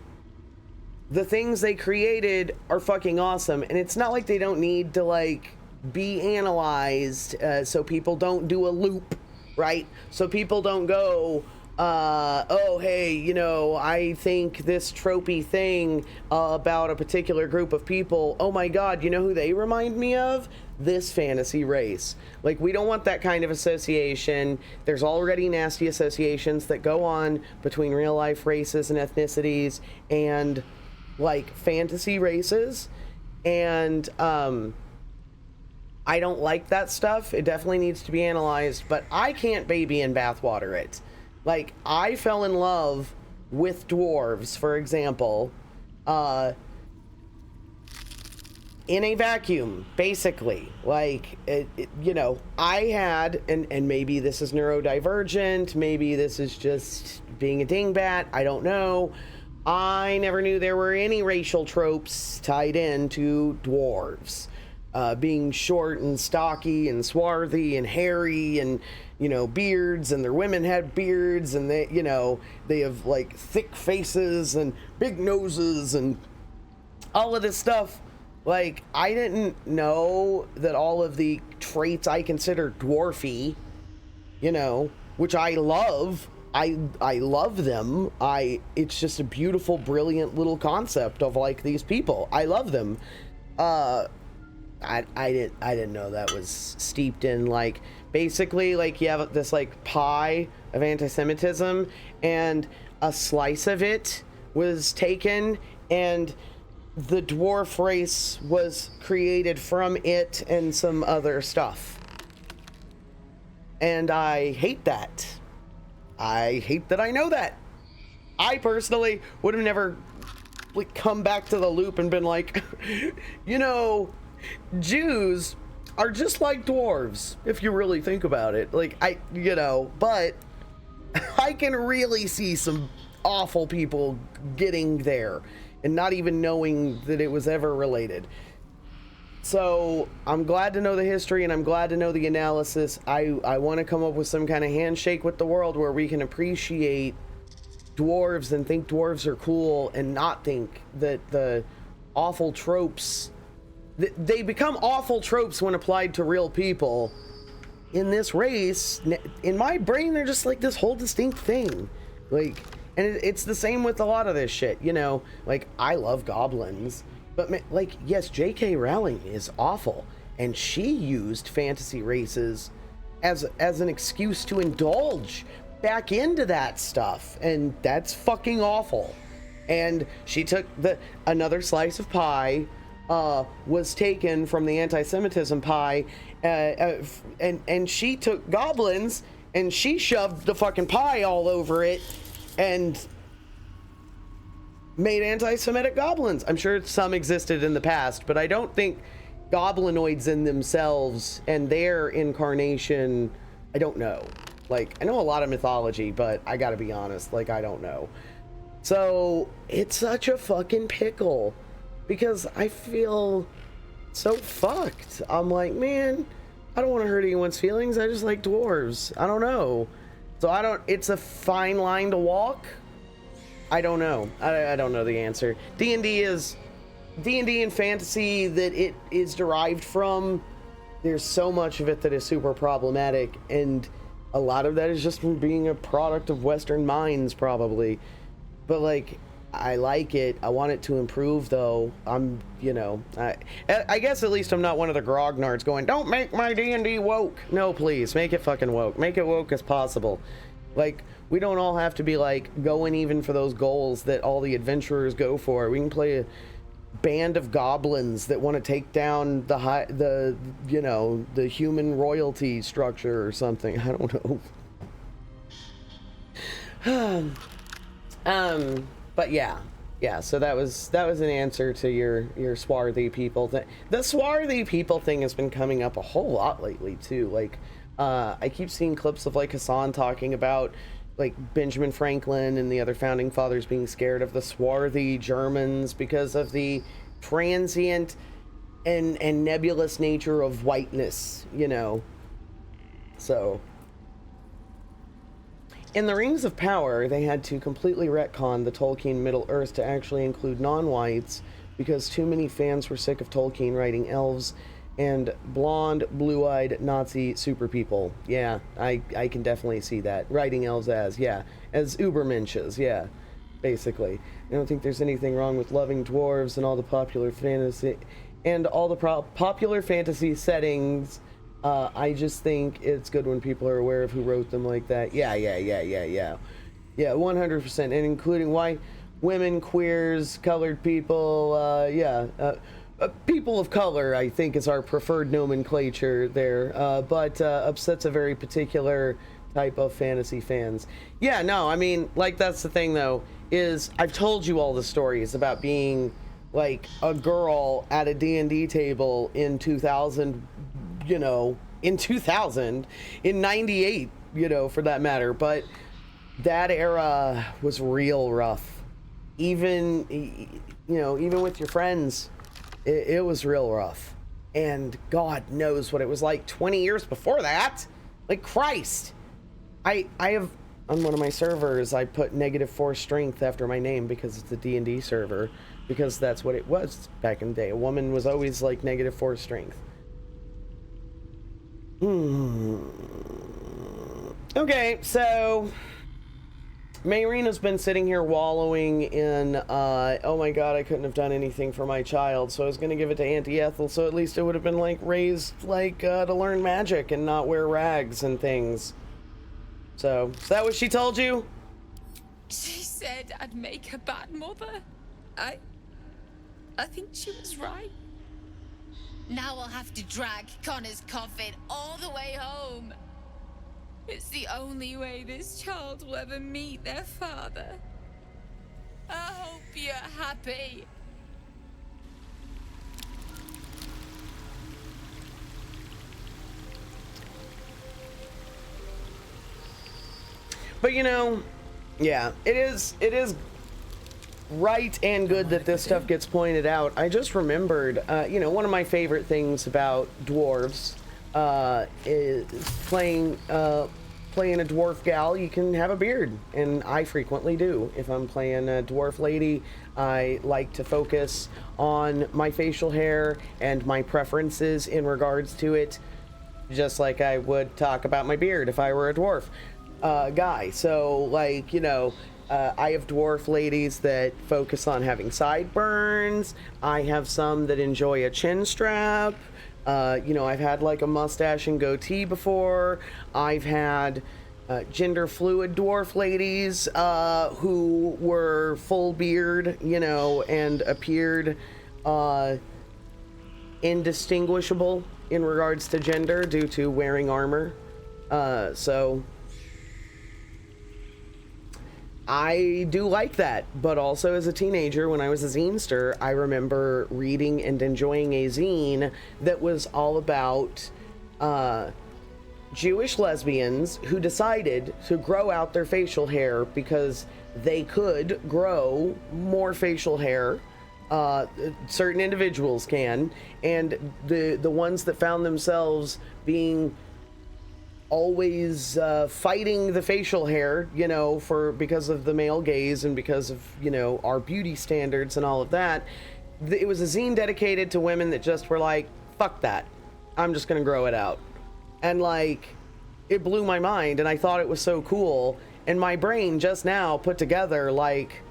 the things they created are fucking awesome, and it's not like they don't need to, like, be analyzed, so people don't do a loop, right? So people don't go, oh, hey, you know, I think this tropey thing about a particular group of people, oh my god, you know who they remind me of? This fantasy race. Like, we don't want that kind of association. There's already nasty associations that go on between real life races and ethnicities and, like, fantasy races, and I don't like that stuff. It definitely needs to be analyzed, but I can't baby and bathwater it. Like, I fell in love with dwarves, for example, in a vacuum, basically. Like, you know, I had, and maybe this is neurodivergent, maybe this is just being a dingbat, I don't know. I never knew there were any racial tropes tied into dwarves. Being short and stocky and swarthy and hairy and, you know, beards, and their women had beards, and they, you know, they have, like, thick faces and big noses and all of this stuff. Like, I didn't know that all of the traits I consider dwarfy, you know, which I love. I love them. It's just a beautiful, brilliant little concept of, like, these people. I love them. I didn't know that was steeped in, like, basically, like, you have this, like, pie of anti-Semitism, and a slice of it was taken, and the dwarf race was created from it and some other stuff. And I hate that. I hate that I know that. I personally would have never, like, come back to the loop and been like, you know, Jews are just like dwarves, if you really think about it. Like, you know, but I can really see some awful people getting there and not even knowing that it was ever related. So I'm glad to know the history, and I'm glad to know the analysis. I want to come up with some kind of handshake with the world where we can appreciate dwarves and think dwarves are cool, and not think that the awful tropes they become awful tropes when applied to real people. In this race, in my brain, they're just like this whole distinct thing. Like, and it's the same with a lot of this shit, you know? Like, I love goblins, but like, yes, J.K. Rowling is awful, and she used fantasy races as an excuse to indulge back into that stuff, and that's fucking awful. And she took another slice of pie, was taken from the anti-Semitism pie, and she took goblins and she shoved the fucking pie all over it and made anti-Semitic goblins. I'm sure some existed in the past, but I don't think goblinoids in themselves and their incarnation, I don't know. Like, I know a lot of mythology, but I gotta be honest, like, I don't know. So it's such a fucking pickle because I feel so fucked. I'm like, man, I don't want to hurt anyone's feelings. I just like dwarves. I don't know. So it's a fine line to walk. I don't know. I don't know the answer. D&D and fantasy that it is derived from. There's so much of it that is super problematic, and a lot of that is just from being a product of Western minds, probably. But like, I like it. I want it to improve, though. I'm, I guess at least I'm not one of the grognards going, don't make my D&D woke. No, please, make it fucking woke. Make it woke as possible. Like, we don't all have to be like going even for those goals that all the adventurers go for. We can play a band of goblins that want to take down the human royalty structure or something. I don't know. But yeah, so that was an answer to your swarthy people thing. The swarthy people thing has been coming up a whole lot lately too. Like, I keep seeing clips of like Hassan talking about like Benjamin Franklin and the other founding fathers being scared of the swarthy Germans because of the transient and nebulous nature of whiteness, So in the Rings of Power, they had to completely retcon the Tolkien Middle Earth to actually include non-whites because too many fans were sick of Tolkien writing elves and blonde, blue-eyed Nazi super people. Yeah, I can definitely see that. Writing elves as Ubermenches, yeah, basically. I don't think there's anything wrong with loving dwarves and all the popular fantasy settings. I just think it's good when people are aware of who wrote them like that. Yeah, 100%, and including white, women, queers, colored people, people of color, I think, is our preferred nomenclature there, but upsets a very particular type of fantasy fans. Yeah, no, I mean, like, that's the thing, though, is I've told you all the stories about being, like, a girl at a D&D table in 2000, in 98, for that matter, but that era was real rough. Even with your friends, it was real rough. And God knows what it was like 20 years before that. Like, Christ. I have, on one of my servers, I put -4 strength after my name because it's a D&D server, because that's what it was back in the day. A woman was always like -4 strength. Okay, so Mayrina's been sitting here wallowing in, oh my god, I couldn't have done anything for my child, so I was going to give it to Auntie Ethel, so at least it would have been, like, raised, like, to learn magic and not wear rags and things. So, is that what she told you? She said I'd make a bad mother. I think she was right. Now I'll have to drag Connor's coffin all the way home. It's the only way this child will ever meet their father. I hope you're happy. But yeah, it is right and good that this stuff gets pointed out. I just remembered, one of my favorite things about dwarves is playing playing a dwarf gal, you can have a beard, and I frequently do. If I'm playing a dwarf lady, I like to focus on my facial hair and my preferences in regards to it, just like I would talk about my beard if I were a dwarf guy. So, like, you know, I have dwarf ladies that focus on having sideburns. I have some that enjoy a chin strap. You know, I've had like a mustache and goatee before. I've had gender fluid dwarf ladies who were full beard, you know, and appeared indistinguishable in regards to gender due to wearing armor. So I do like that, but also as a teenager, when I was a zinester, I remember reading and enjoying a zine that was all about Jewish lesbians who decided to grow out their facial hair because they could grow more facial hair. Certain individuals can, and the ones that found themselves being always fighting the facial hair, you know, because of the male gaze and because of, you know, our beauty standards and all of that. It was a zine dedicated to women that just were like, fuck that, I'm just gonna grow it out. And like, it blew my mind, and I thought it was so cool, and my brain just now put together like,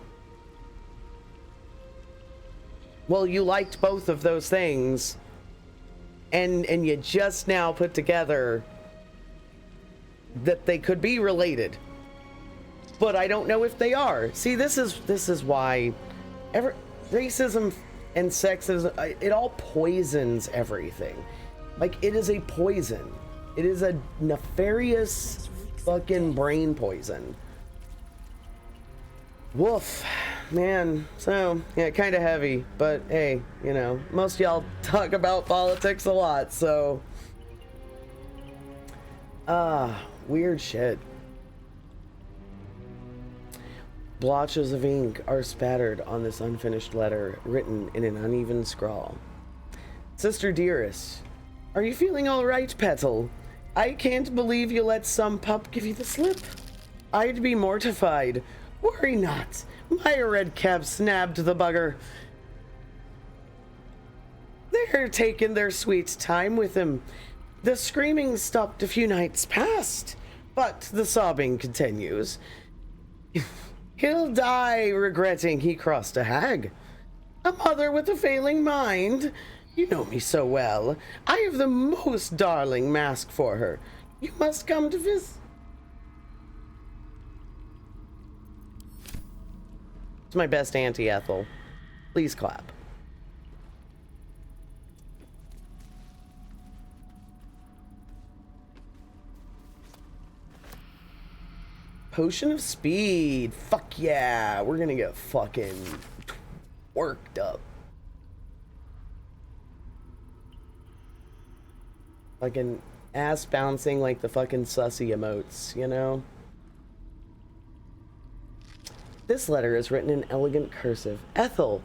well, you liked both of those things, and you just now put together that they could be related, but I don't know if they are. See, this is why racism and sexism, it all poisons everything. Like, it is a poison. It is a nefarious fucking brain poison. Woof, man. So yeah, kind of heavy, but hey, you know, most of y'all talk about politics a lot, so weird shit. Blotches of ink are spattered on this unfinished letter, written in an uneven scrawl. Sister dearest, are you feeling all right, Petal? I can't believe you let some pup give you the slip. I'd be mortified. Worry not. My red cap snabbed the bugger. They're taking their sweet time with him. The screaming stopped a few nights past, but the sobbing continues. He'll die regretting he crossed a hag. A mother with a failing mind. You know me so well. I have the most darling mask for her. You must come to visit. It's my best auntie, Ethel. Please clap. Potion of speed. Fuck yeah. We're gonna get fucking worked up. Like an ass bouncing like the fucking sussy emotes, you know? This letter is written in elegant cursive. Ethel,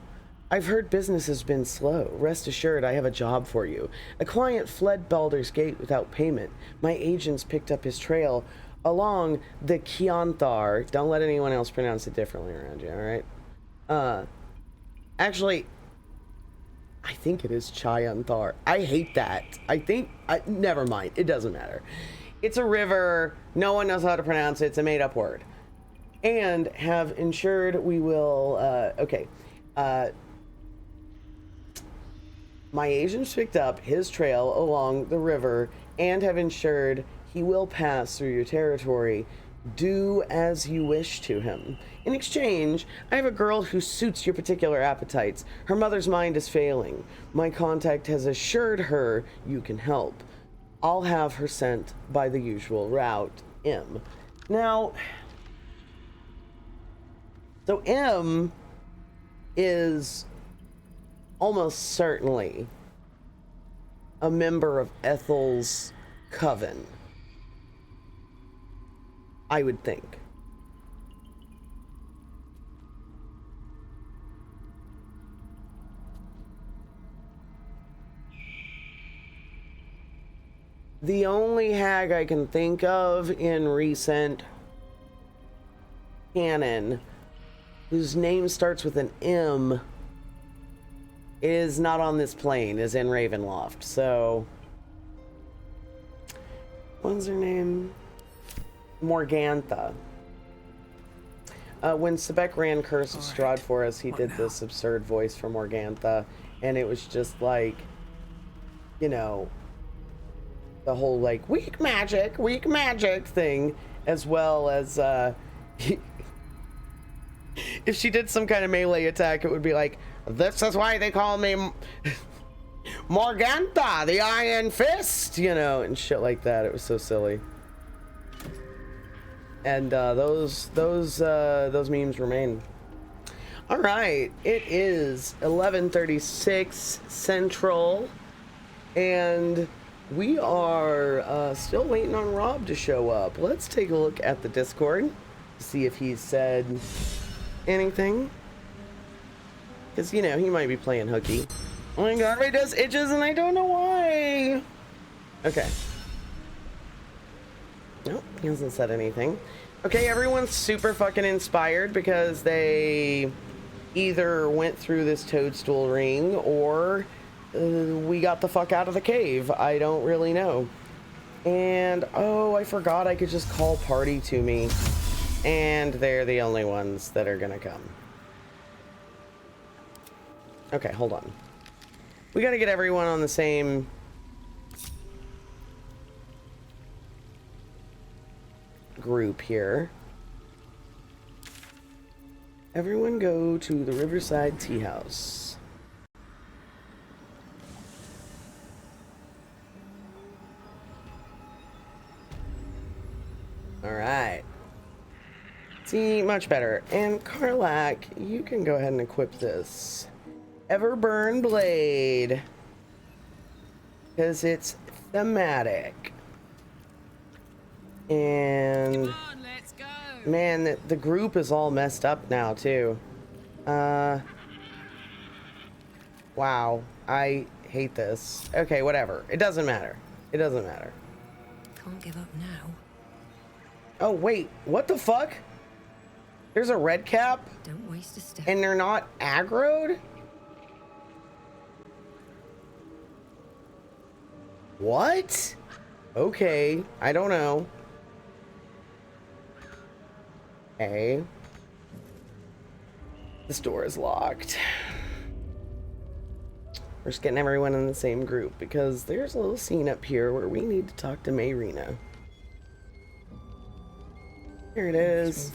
I've heard business has been slow. Rest assured I have a job for you. A client fled Baldur's Gate without payment. My agents picked up his trail along the Kianthar. Don't let anyone else pronounce it differently around you, alright? Actually, I think it is Chayanthar. I hate that. Never mind. It doesn't matter. It's a river. No one knows how to pronounce it. It's a made-up word. And have ensured we will, my agents picked up his trail along the river and have ensured he will pass through your territory. Do as you wish to him. In exchange, I have a girl who suits your particular appetites. Her mother's mind is failing. My contact has assured her you can help. I'll have her sent by the usual route, M. Now, so M is almost certainly a member of Ethel's coven, I would think. The only hag I can think of in recent canon whose name starts with an M is not on this plane, is in Ravenloft. So, what's her name? Morgantha. When Sebek ran Curse of Strahd for us, he did this absurd voice for Morgantha, and it was just like, you know, the whole like weak magic thing, as well as if she did some kind of melee attack, it would be like, this is why they call me Morgantha, the Iron Fist, you know, and shit like that. It was so silly. And those memes remain. All right, it is 11:36 Central, and we are still waiting on Rob to show up. Let's take a look at the Discord to see if he's said anything, because you know he might be playing hooky. Oh my god, my nose itches and I don't know why. Okay. Nope, he hasn't said anything. Okay, everyone's super fucking inspired because they either went through this toadstool ring or we got the fuck out of the cave. I don't really know. And oh, I forgot I could just call party to me, and they're the only ones that are gonna come. Okay, hold on. We gotta get everyone on the same group here. Everyone go to the Riverside Tea House. All right. See, much better. And Karlak, you can go ahead and equip this Everburn Blade, because it's thematic. And come on, let's go. Man, the group is all messed up now too. Wow, I hate this. Okay, whatever. It doesn't matter. It doesn't matter. Can't give up now. Oh wait, what the fuck? There's a red cap? Don't waste a step. And they're not aggroed? What? Okay, I don't know. Okay. This door is locked. We're just getting everyone in the same group because there's a little scene up here where we need to talk to Mayrina. Here it is.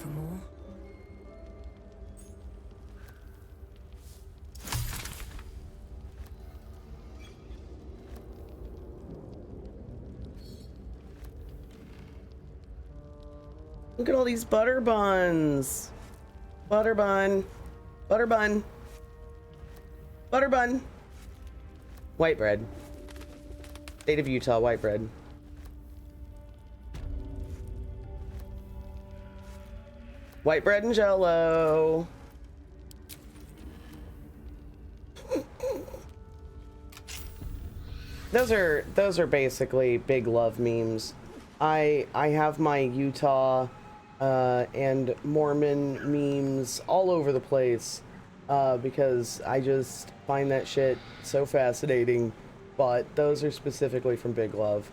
Look at all these butter buns. Butter bun. Butter bun. Butter bun. White bread. State of Utah, white bread. White bread and Jell-O. Those are basically big love memes. I have my Utah and Mormon memes all over the place because I just find that shit so fascinating, but those are specifically from Big Love.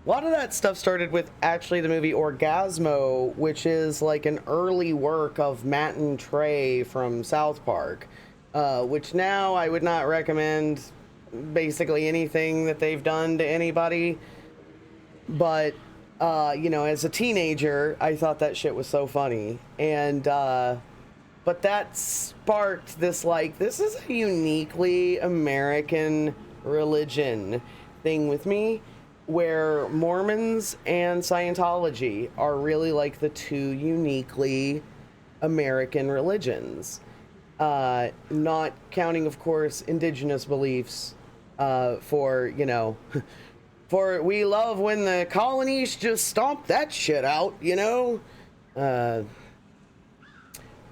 A lot of that stuff started with actually the movie Orgasmo, which is like an early work of Matt and Trey from South Park, which now I would not recommend basically anything that they've done to anybody. But, you know, as a teenager, I thought that shit was so funny. And, but that sparked this, like, this is a uniquely American religion thing with me, where Mormons and Scientology are really like the two uniquely American religions. Not counting, of course, indigenous beliefs, for, you know, for we love when the colonies just stomp that shit out, you know?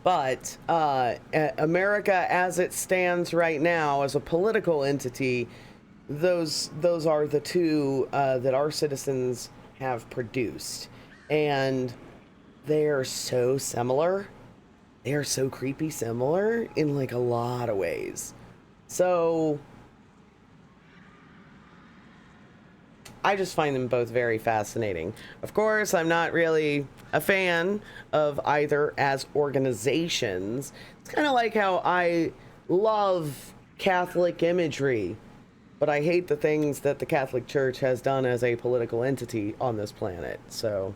But America as it stands right now as a political entity those are the two that our citizens have produced, and they are so similar. They are so creepy similar in like a lot of ways. So I just find them both very fascinating. Of course, I'm not really a fan of either as organizations. It's kind of like how I love Catholic imagery, but I hate the things that the Catholic Church has done as a political entity on this planet. So,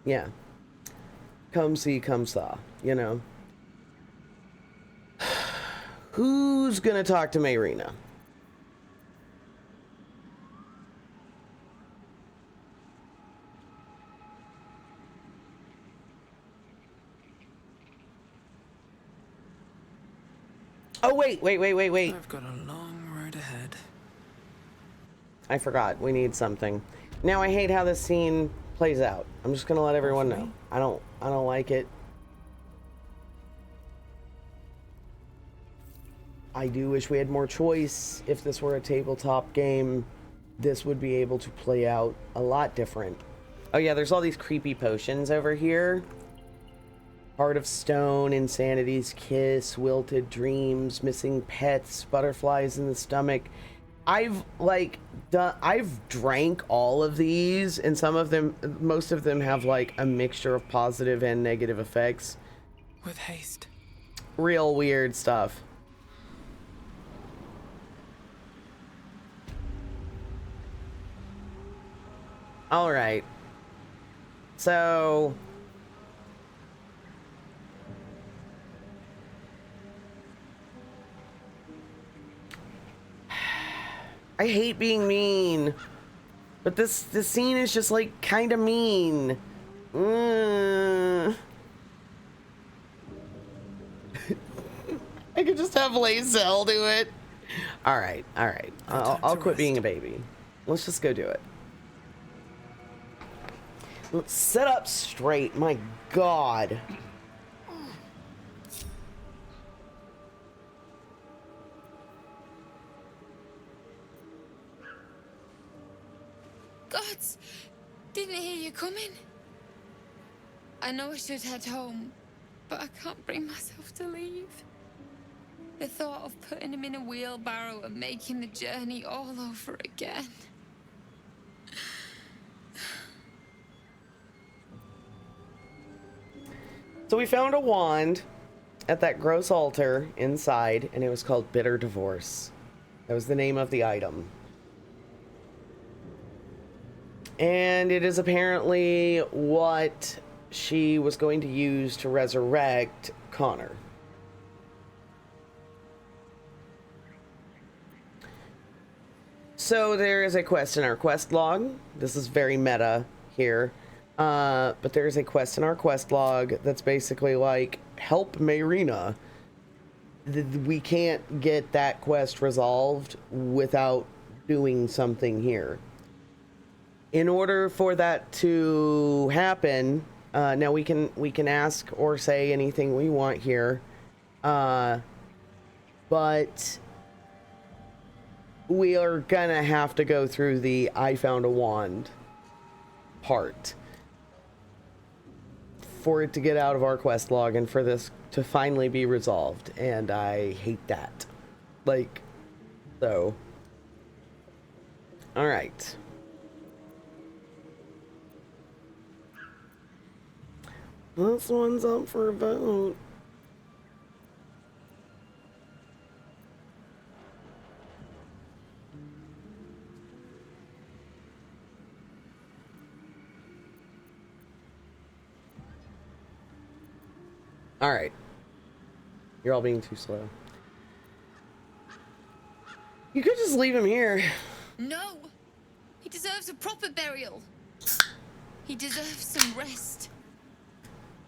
yeah. Come see, come saw, you know. Who's gonna talk to Mayrina? Oh, wait. I've got a long road ahead. I forgot. We need something. Now I hate how this scene plays out. I'm just gonna let everyone know. I don't like it. I do wish we had more choice. If this were a tabletop game, this would be able to play out a lot different. Oh yeah, there's all these creepy potions over here. Heart of Stone, Insanity's Kiss, Wilted Dreams, Missing Pets, Butterflies in the Stomach. I've drank all of these, and most of them have like a mixture of positive and negative effects. With haste. Real weird stuff. All right. So I hate being mean, but this scene is just like kind of mean. I could just have Lae'zel do it. All right. I'll quit being a baby. Let's just go do it. Let's sit up straight. My God. Gods, didn't hear you coming. I know I should head home, but I can't bring myself to leave. The thought of putting him in a wheelbarrow and making the journey all over again. So we found a wand at that gross altar inside, and it was called Bitter Divorce. That was the name of the item. And it is apparently what she was going to use to resurrect Connor. So there is a quest in our quest log. This is very meta here. But there's a quest in our quest log that's basically like, help Mayrina. We can't get that quest resolved without doing something here. In order for that to happen, now we can ask or say anything we want here, but we are gonna have to go through the I found a wand part for it to get out of our quest log and for this to finally be resolved, and I hate that. Like, so. All right. This one's up for a vote. All right. You're all being too slow. You could just leave him here. No! He deserves a proper burial. He deserves some rest.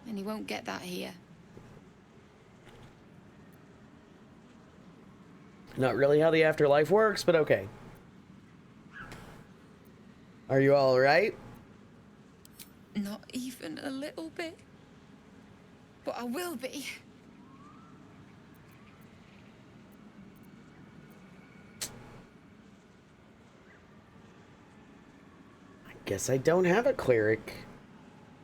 And he won't get that here. Not really how the afterlife works, but okay. Are you all right? Not even a little bit. But I will be. guess I don't have a cleric.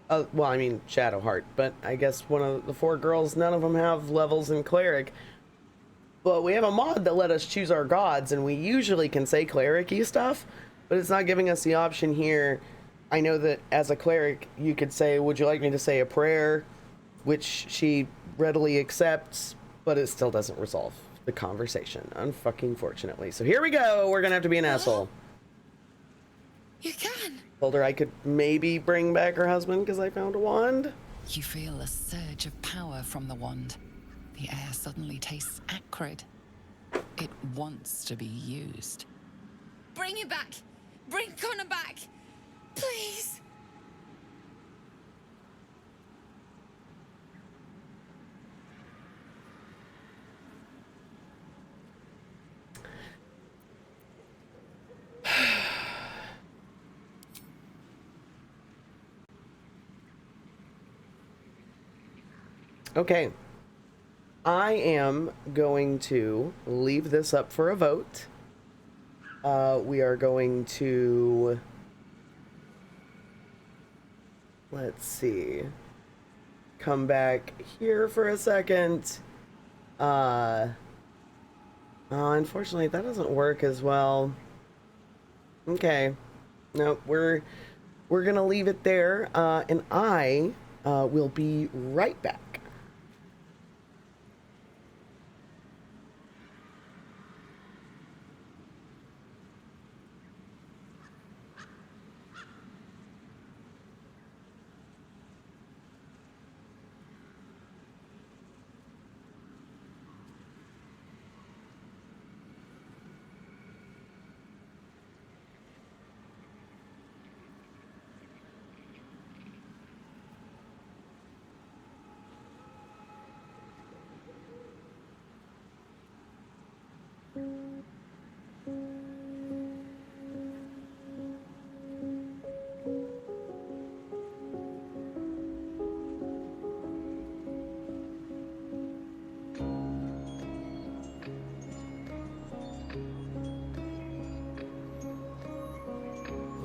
Well, I mean, Shadowheart, but I guess one of the 4 girls, none of them have levels in cleric. But we have a mod that let us choose our gods, and we usually can say cleric-y stuff, but it's not giving us the option here. I know that as a cleric, you could say, would you like me to say a prayer? Which she readily accepts, but it still doesn't resolve the conversation, unfucking-fortunately. So here we go. We're gonna have to be an asshole. You can. Told her I could maybe bring back her husband because I found a wand. You feel a surge of power from the wand. The air suddenly tastes acrid. It wants to be used. Bring him back. Bring Connor back. Please. Okay. I am going to leave this up for a vote. We are going to... Let's see. Come back here for a second. Unfortunately, that doesn't work as well. Okay. No, we're gonna leave it there, and I will be right back.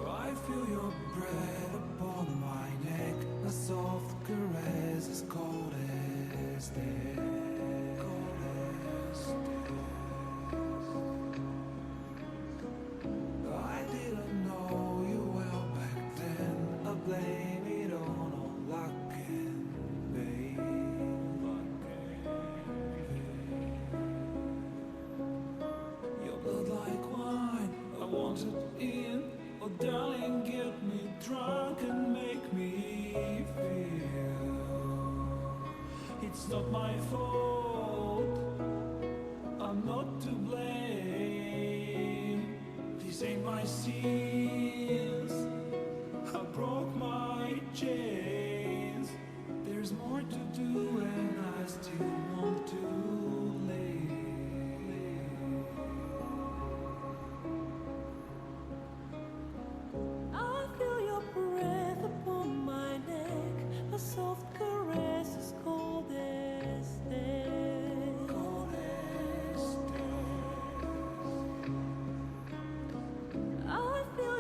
I feel your breath upon my neck, a soft caress as cold as death. I didn't know you well back then. I blame it on luck and pain. Your blood like wine, I want it in. Oh darling, get me drunk and make me feel it's not my fault, I'm not to blame. These ain't my sins, I broke my chains. There's more to do and I still want to live. I feel your breath upon my neck, a soft caress as cold as death. I feel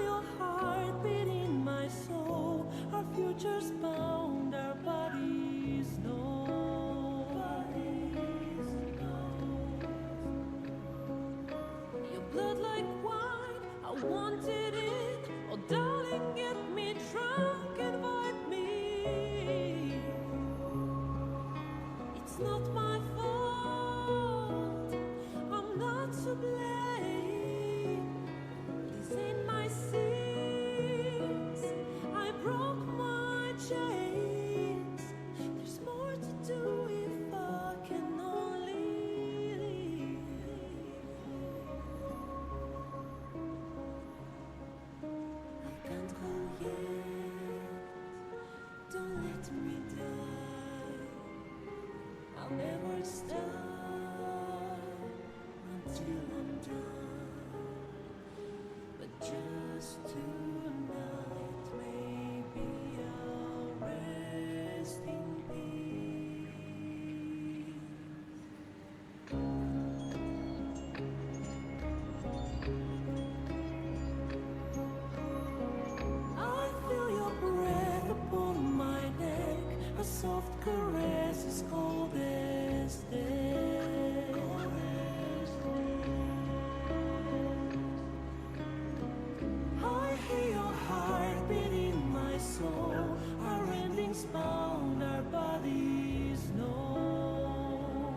things bound our bodies know.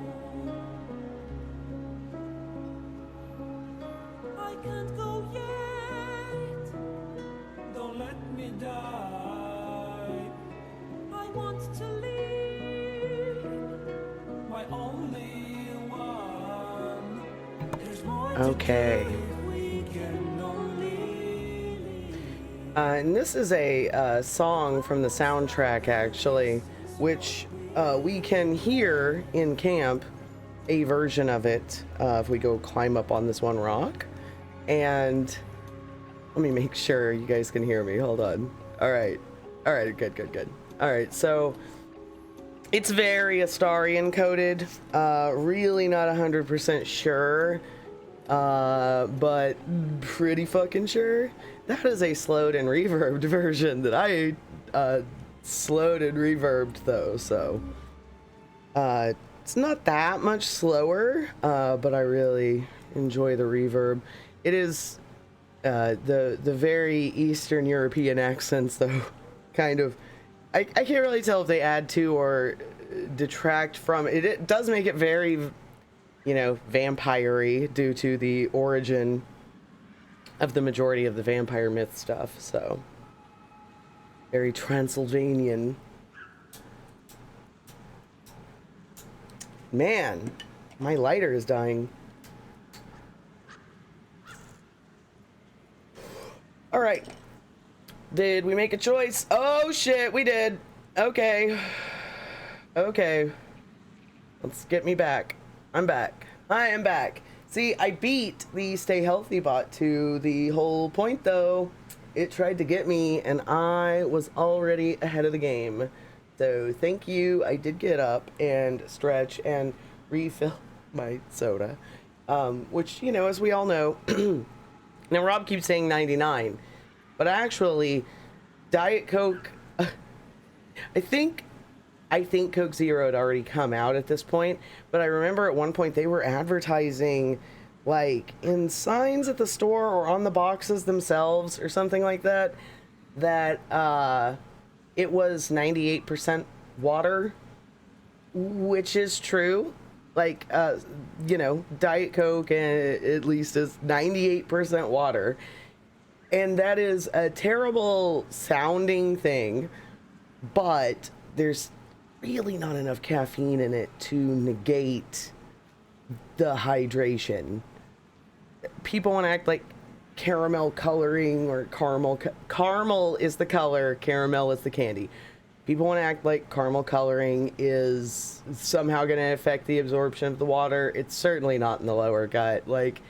I can't go yet. Don't let me die. I want to leave. My only one. There's more Okay. to do if we can only leave. And this is a song from the soundtrack, actually, which we can hear in camp, a version of it, if we go climb up on this one rock. And let me make sure you guys can hear me. Hold on. All right, good. All right, so it's very Astarian coded. Really not 100% sure, but pretty fucking sure. That is a slowed and reverbed version that I slowed and reverbed though, so it's not that much slower, but I really enjoy the reverb. It is the very Eastern European accents though, kind of. I can't really tell if they add to or detract from it. It does make it very, you know, vampire-y due to the origin of the majority of the vampire myth stuff, so very Transylvanian. Man, my lighter is dying. All right, did we make a choice? Oh shit, we did. Okay, let's get me back. I'm back. I am back. See, I beat the Stay Healthy bot to the whole point, though. It tried to get me, and I was already ahead of the game. So, thank you. I did get up and stretch and refill my soda. Which, you know, as we all know... Now, Rob keeps saying 99. But actually, Diet Coke... I think Coke Zero had already come out at this point, but I remember at one point they were advertising, like, in signs at the store or on the boxes themselves or something like that, that it was 98% water, which is true. Like, you know, Diet Coke at least is 98% water, and that is a terrible sounding thing, but there's really not enough caffeine in it to negate the hydration. People want to act like caramel coloring or caramel is the color, caramel is the candy. People want to act like caramel coloring is somehow going to affect the absorption of the water. It's certainly not in the lower gut. Like,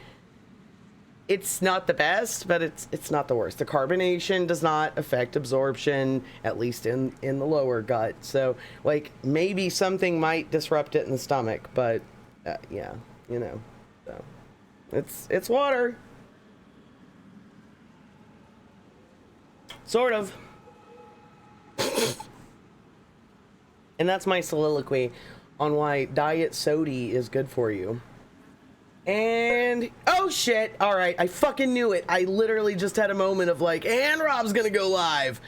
it's not the best, but it's not the worst. The carbonation does not affect absorption, at least in the lower gut. So, like, maybe something might disrupt it in the stomach, but yeah, you know. So it's water. Sort of. And that's my soliloquy on why diet soda is good for you. And oh shit, all right, I fucking knew it. I literally just had a moment of like, and Rob's gonna go live.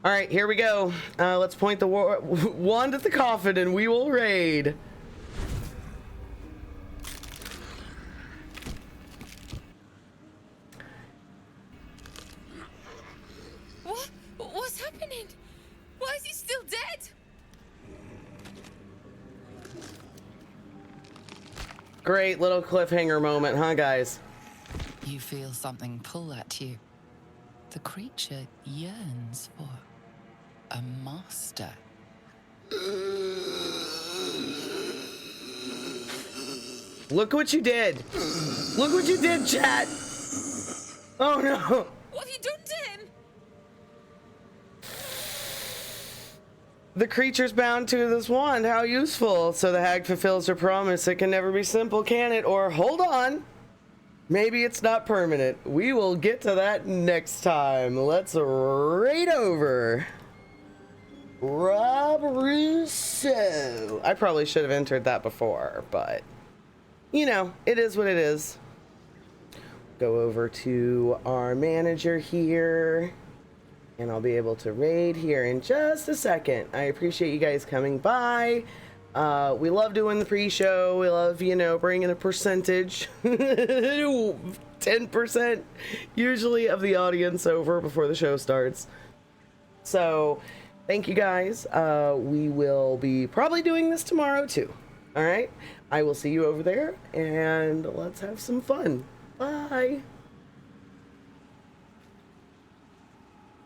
All right, here we go. Let's point the wand at the coffin and we will raid. What's happening? Why is he still dead? Great little cliffhanger moment, huh, guys? You feel something pull at you. The creature yearns for a master. Look what you did. Look what you did, chat. Oh no. What have you done to him? The creature's bound to this wand. How useful. So the hag fulfills her promise. It can never be simple, can it? Or hold on. Maybe it's not permanent. We will get to that next time. Let's raid over. Rob Russo. I probably should have entered that before, but you know, it is what it is. Go over to our manager here. and I'll be able to raid here in just a second. I appreciate you guys coming by. We love doing the pre-show. We love, you know, bringing a percentage, 10% usually of the audience over before the show starts. So thank you guys. We will be probably doing this tomorrow too. All right. I will see you over there and let's have some fun. Bye.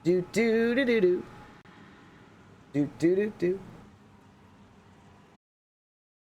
Do do do do do. Do do do do.